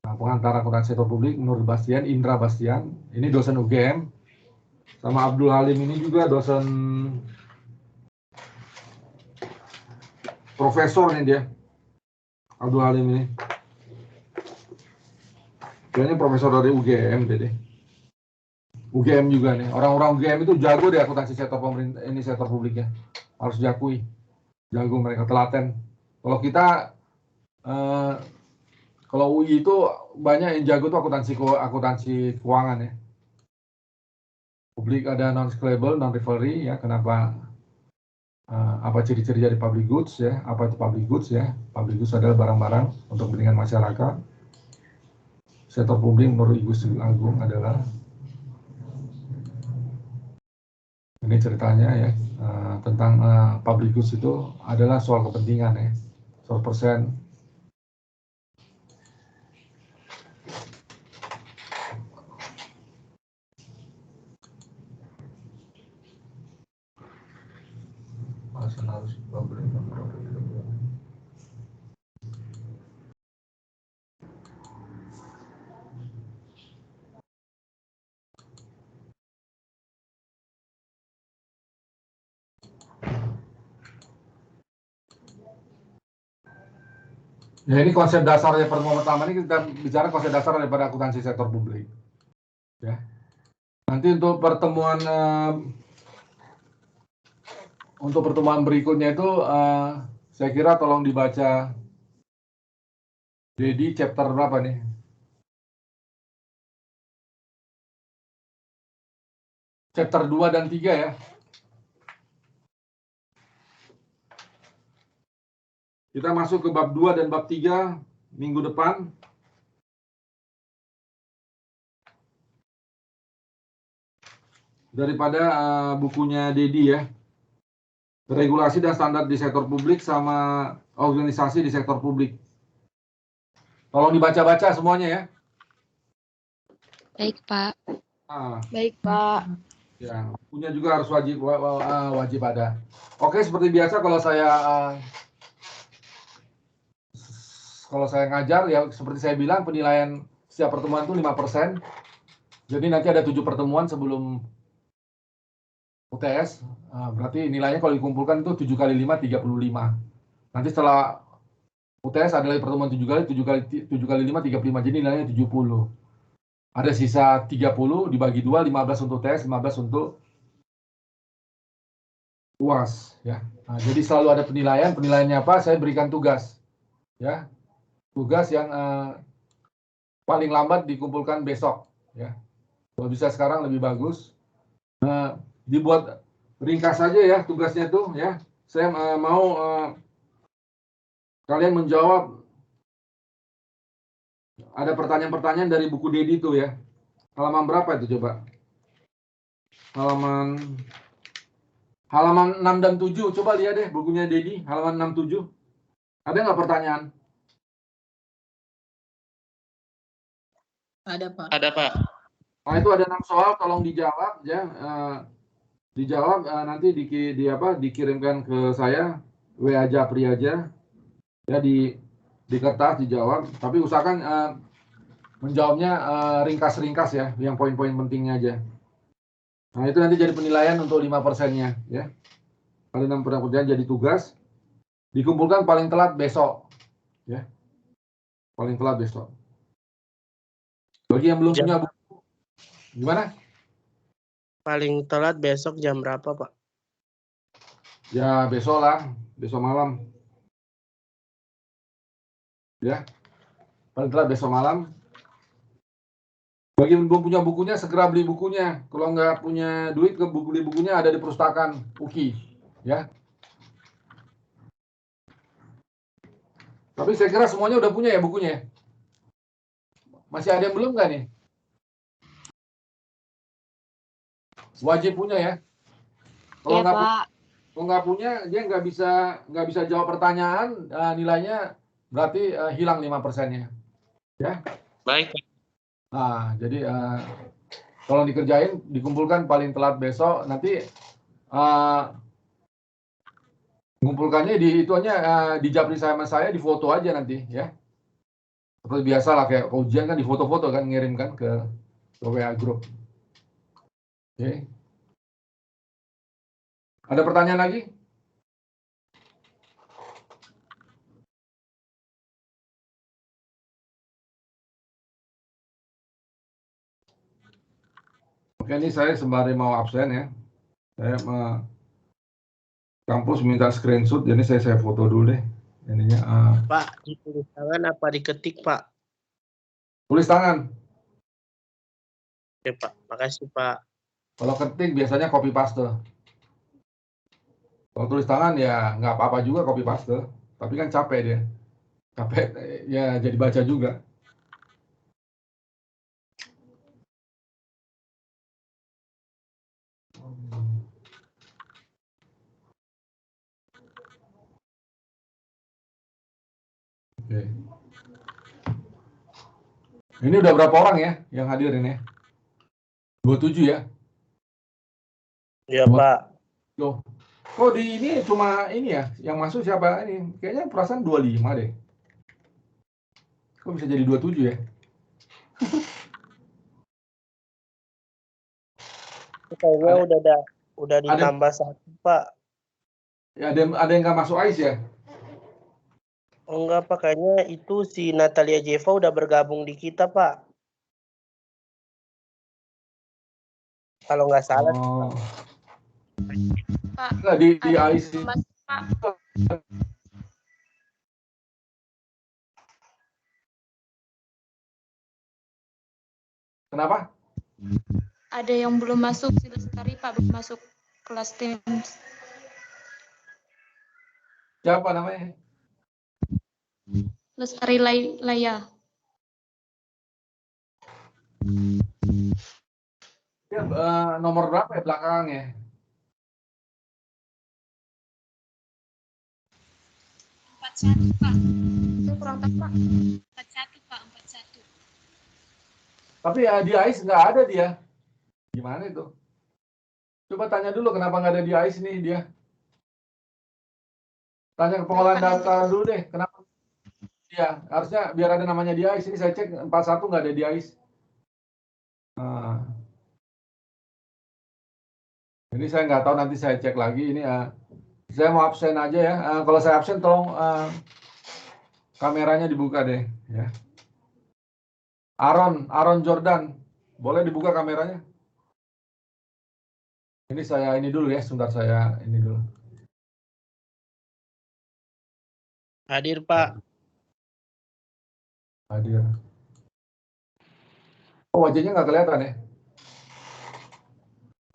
Nah, pengantar akuntansi sektor publik menurut Bastian, Indra Bastian. Ini dosen UGM. Sama Abdul Halim ini juga dosen profesor nih dia. Abdul Halim ini. Kayaknya profesor dari UGM deh. UGM juga nih. Orang-orang UGM itu jago deh akuntansi sektor pemerintah ini sektor publiknya. Harus diakui. Jago mereka telaten. Kalau kita kalau UI itu banyak yang jago tuh akuntansi keuangan ya. Publik ada non-scalable, non-referee ya. Kenapa? Apa ciri-ciri dari public goods ya? Apa itu public goods ya? Public goods adalah barang-barang untuk kepentingan masyarakat. Sektor publik menurut Ibu Sri Agung adalah ini ceritanya ya tentang public goods itu adalah soal kepentingan ya, soal persen. Ya ini konsep dasarnya pertemuan pertama ini kita bicara konsep dasar daripada akuntansi sektor publik. Ya. Nanti untuk pertemuan berikutnya itu saya kira tolong dibaca Dedi chapter berapa nih? Chapter 2 dan 3 ya. Kita masuk ke bab 2 dan bab 3 minggu depan. Daripada bukunya Dedi ya. Regulasi dan standar di sektor publik sama organisasi di sektor publik. Tolong dibaca-baca semuanya ya. Baik, Pak. Baik, Pak. Ya, punya juga harus wajib ada. Oke, seperti biasa kalau saya ngajar ya seperti saya bilang penilaian setiap pertemuan itu 5%. Jadi nanti ada 7 pertemuan sebelum UTS. Berarti nilainya kalau dikumpulkan itu 7 kali 5 35. Nanti setelah UTS ada lagi pertemuan 7 kali 5 35. Jadi nilainya 70. Ada sisa 30 dibagi 2, 15 untuk UTS, 15 untuk UAS ya. Nah, jadi selalu ada penilaiannya apa? Saya berikan tugas. Ya. Tugas yang paling lambat dikumpulkan besok ya. Kalau bisa sekarang lebih bagus. Dibuat ringkas saja ya tugasnya tuh ya. Saya mau kalian menjawab ada pertanyaan-pertanyaan dari buku Dedi tuh ya. Halaman berapa itu coba? Halaman Halaman 6 dan 7, coba lihat deh bukunya Dedi, halaman 6-7. Ada nggak pertanyaan? Ada, Pak. Ada, Pak. Nah, itu ada 6 soal, tolong dijawab ya. Dijawab nanti dikirimkan ke saya, WA Japri aja. Ya di kertas dijawab, tapi usahakan menjawabnya ringkas-ringkas ya, yang poin-poin pentingnya aja. Nah, itu nanti jadi penilaian untuk 5%-nya ya. Kalau 6% jadi tugas, dikumpulkan paling telat besok ya. Paling telat besok. Bagi yang belum punya buku, gimana? Paling telat besok jam berapa, Pak? Ya besok lah, besok malam. Ya, paling telat besok malam. Bagi yang belum punya bukunya, segera beli bukunya. Kalau nggak punya duit, beli bukunya ada di perpustakaan UKI. Ya. Tapi saya kira semuanya udah punya ya bukunya. Masih ada yang belum nggak nih? Wajib punya ya. Kalau nggak punya, dia nggak bisa jawab pertanyaan, nilainya berarti hilang 5%-nya. Ya. Baik. Nah, jadi tolong dikerjain, dikumpulkan paling telat besok. Nanti ngumpulkannya di Japri sama saya, di foto aja nanti ya. Seperti biasa lah, kayak ujian kan di foto-foto kan, ngirimkan ke WA group. Oke. Ada pertanyaan lagi? Oke, ini saya sembari mau absen ya. Saya kampus minta screenshot, jadi saya foto dulu deh. Ininya, Pak, ditulis tangan apa diketik, Pak? tulis tangan. Oke, Pak. Makasih, Pak. Kalau ketik biasanya copy paste. Kalau tulis tangan ya nggak apa-apa juga copy paste. Tapi kan capek dia. Capek ya, jadi baca juga. Oke. Ini udah berapa orang ya yang hadir ini? 27 ya? Iya, Pak. Loh, kok di ini cuma ini ya? Yang masuk siapa ini? Kayaknya perasaan 25 deh. Kok bisa jadi 27 ya? Kayaknya udah ditambah satu, Pak. Ya, ada yang nggak masuk AIS ya? Oh enggak, Pak. Kayaknya itu si Natalia Jeva udah bergabung di kita, Pak. Kalau nggak salah. Oh. Pak, Nggak, di AIS. Pak. Kenapa? Ada yang belum masuk, si Lestari, Pak, belum masuk kelas Teams. Siapa namanya? Lestari Laya. Ya, nomor berapa ya belakangnya? 41, Pak. Itu kurang tahu, Pak. 41, Pak. 41. Tapi ya di AIS nggak ada dia. Gimana itu? Coba tanya dulu kenapa nggak ada di AIS nih dia. Tanya ke pengolahan data dulu deh. Kenapa? Ya, harusnya biar ada namanya di AIS. Ini saya cek 41 nggak ada di AIS. Nah. Ini saya nggak tahu, nanti saya cek lagi. Ini saya mau absen aja ya. Kalau saya absen tolong kameranya dibuka deh ya. Aaron Jordan, boleh dibuka kameranya? Ini saya ini dulu ya, sebentar saya ini dulu. Hadir, Pak. Hadir. Oh, wajahnya nggak kelihatan ya?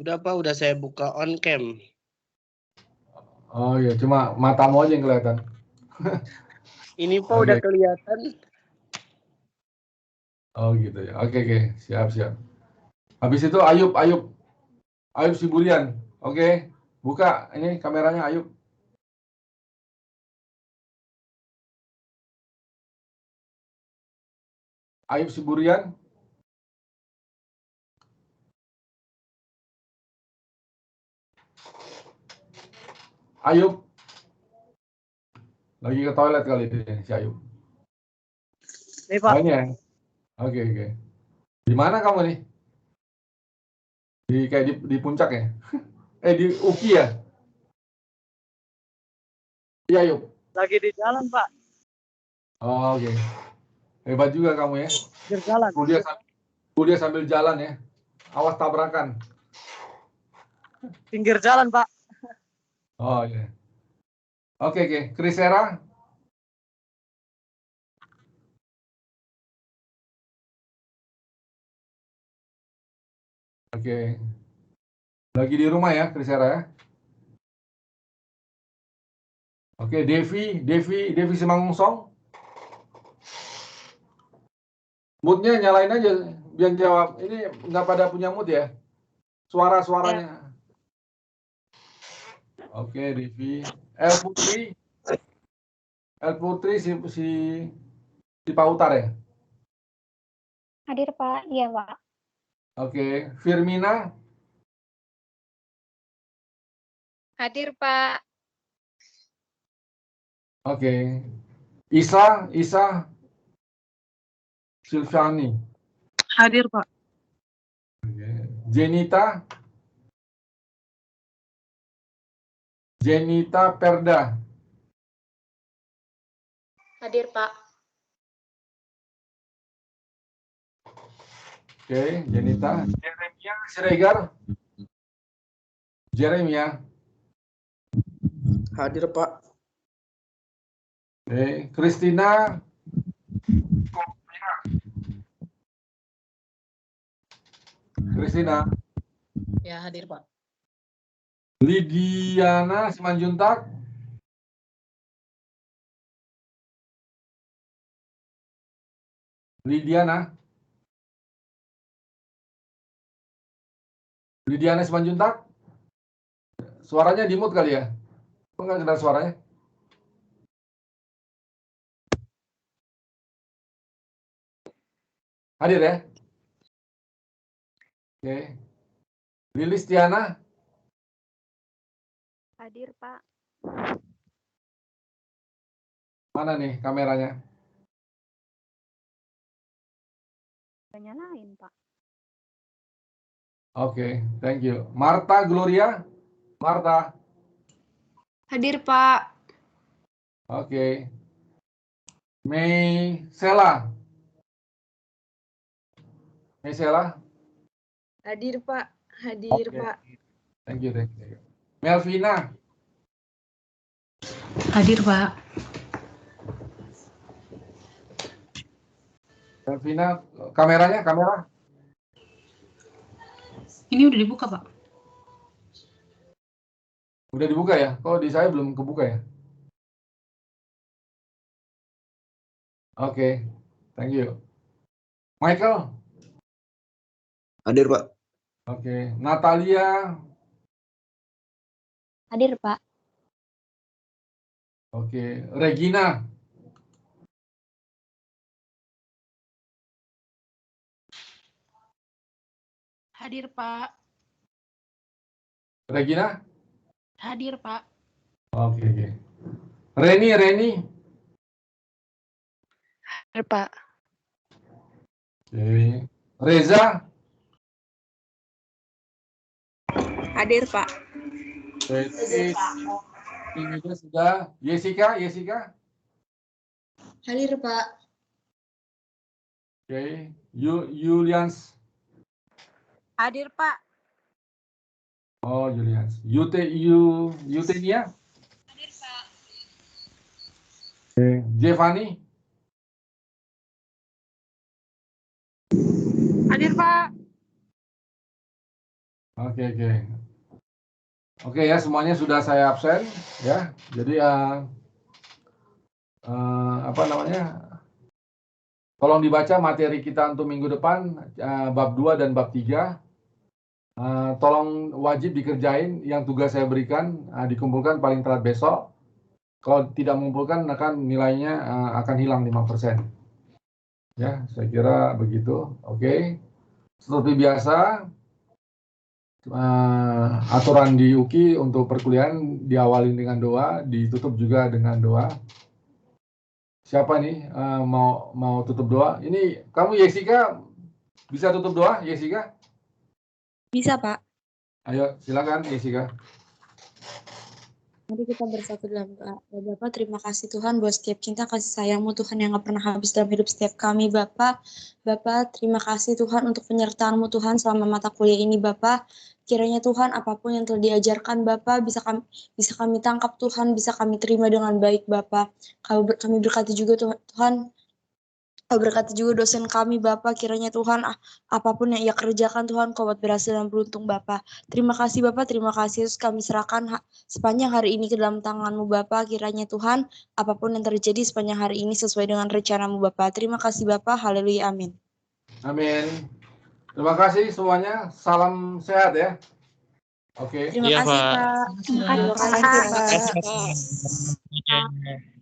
Udah, Pak. Udah saya buka on cam. Oh iya, cuma matamu aja yang kelihatan. Ini, Pak, udah kelihatan. Oh gitu ya. Oke. Siap. Habis itu Ayub Siburian. Oke. Buka ini kameranya, Ayub. Ayub Siburian. Ayub. Lagi ke toilet kali ini si Ayub. Nih Pak, Oh, ini ya. Oke, oke. Di mana kamu nih? Kayak di puncak ya? Di Uki ya? Iya, Ayub. lagi di jalan Pak, Oh, oke. Hebat juga kamu ya. berjalan. Kuliah sambil jalan ya. Awas tabrakan. Pinggir jalan Pak. Oh, iya. Oke, oke. Krisera. Oke. Lagi di rumah ya, Krisera ya. Oke, Devi Simangunsong. Moodnya nyalain aja, biar jawab. Ini nggak pada punya mood ya, suaranya. Oke, Devi. El Putri si Pautar ya. Hadir Pak, iya Pak. Oke, Firmina. Hadir Pak. Oke, Isa Silviani. Hadir Pak. Oke. Jenita Perda. Hadir, Pak. Oke, Jenita. Jeremia Siregar. Jeremia. Hadir Pak. Oke, Christina. Christina. Ya, hadir Pak. Lidiana Simanjuntak. Lidiana Simanjuntak. Suaranya di mute kali ya? Kok nggak kenal suaranya? Hadir ya? Oke. Lilis Tiana. Hadir Pak. Mana nih kameranya? Nyalain Pak. Oke, thank you. Marta Gloria. Marta. Hadir Pak. Oke. Mei Sela. Hadir Pak. Hadir Oke. Pak. Thank you. Melvina. Hadir Pak. Melvina, kamera. Ini udah dibuka Pak. Udah dibuka ya? Kok di saya belum kebuka ya? Oke, thank you. Michael. Hadir Pak. Oke, Natalia. Hadir Pak. Oke, Regina. Hadir Pak. Regina. Hadir Pak. Oke. Reni. Hadir, Pak. Oke. Reza. Hadir Pak. Ini sudah. Jessica. Hadir, Pak. Oke. Julians. Hadir Pak. Oh, Julians. Eutenia. Hadir Pak. Oke. Giovanni. Hadir Pak. Oke ya, semuanya sudah saya absen ya. Jadi apa namanya? Tolong dibaca materi kita untuk minggu depan bab 2 dan bab 3. Tolong wajib dikerjain yang tugas saya berikan, dikumpulkan paling telat besok. Kalau tidak mengumpulkan akan nilainya akan hilang 5%. Ya, saya kira begitu. Oke. Seperti biasa, aturan di UKI untuk perkuliahan diawali dengan doa, ditutup juga dengan doa. Siapa nih mau tutup doa? Ini kamu Jessica bisa tutup doa, Jessica? Bisa, Pak. Ayo, silakan Jessica. Mari kita bersatu dalam doa. Ya, Bapak, terima kasih Tuhan buat setiap cinta kasih sayang-Mu Tuhan yang gak pernah habis dalam hidup setiap kami, Bapak. Bapak, terima kasih Tuhan untuk penyertaan-Mu Tuhan selama mata kuliah ini, Bapak. Kiranya Tuhan, apapun yang telah diajarkan, Bapak, bisa kami tangkap Tuhan, bisa kami terima dengan baik, Bapak. Kami berkati juga Tuhan, berkati juga dosen kami, Bapak. Kiranya Tuhan, apapun yang ia kerjakan, Tuhan, Kau buat berhasil dan beruntung, Bapak. Terima kasih, Bapak. Terima kasih, Yesus. Kami serahkan sepanjang hari ini ke dalam tangan-Mu, Bapak. Kiranya Tuhan, apapun yang terjadi sepanjang hari ini sesuai dengan rencana-Mu, Bapak. Terima kasih, Bapak. Haleluya. Amin. Amin. Terima kasih semuanya. Salam sehat ya. Oke. Terima kasih, Pak. Terima kasih, Pak. Pak.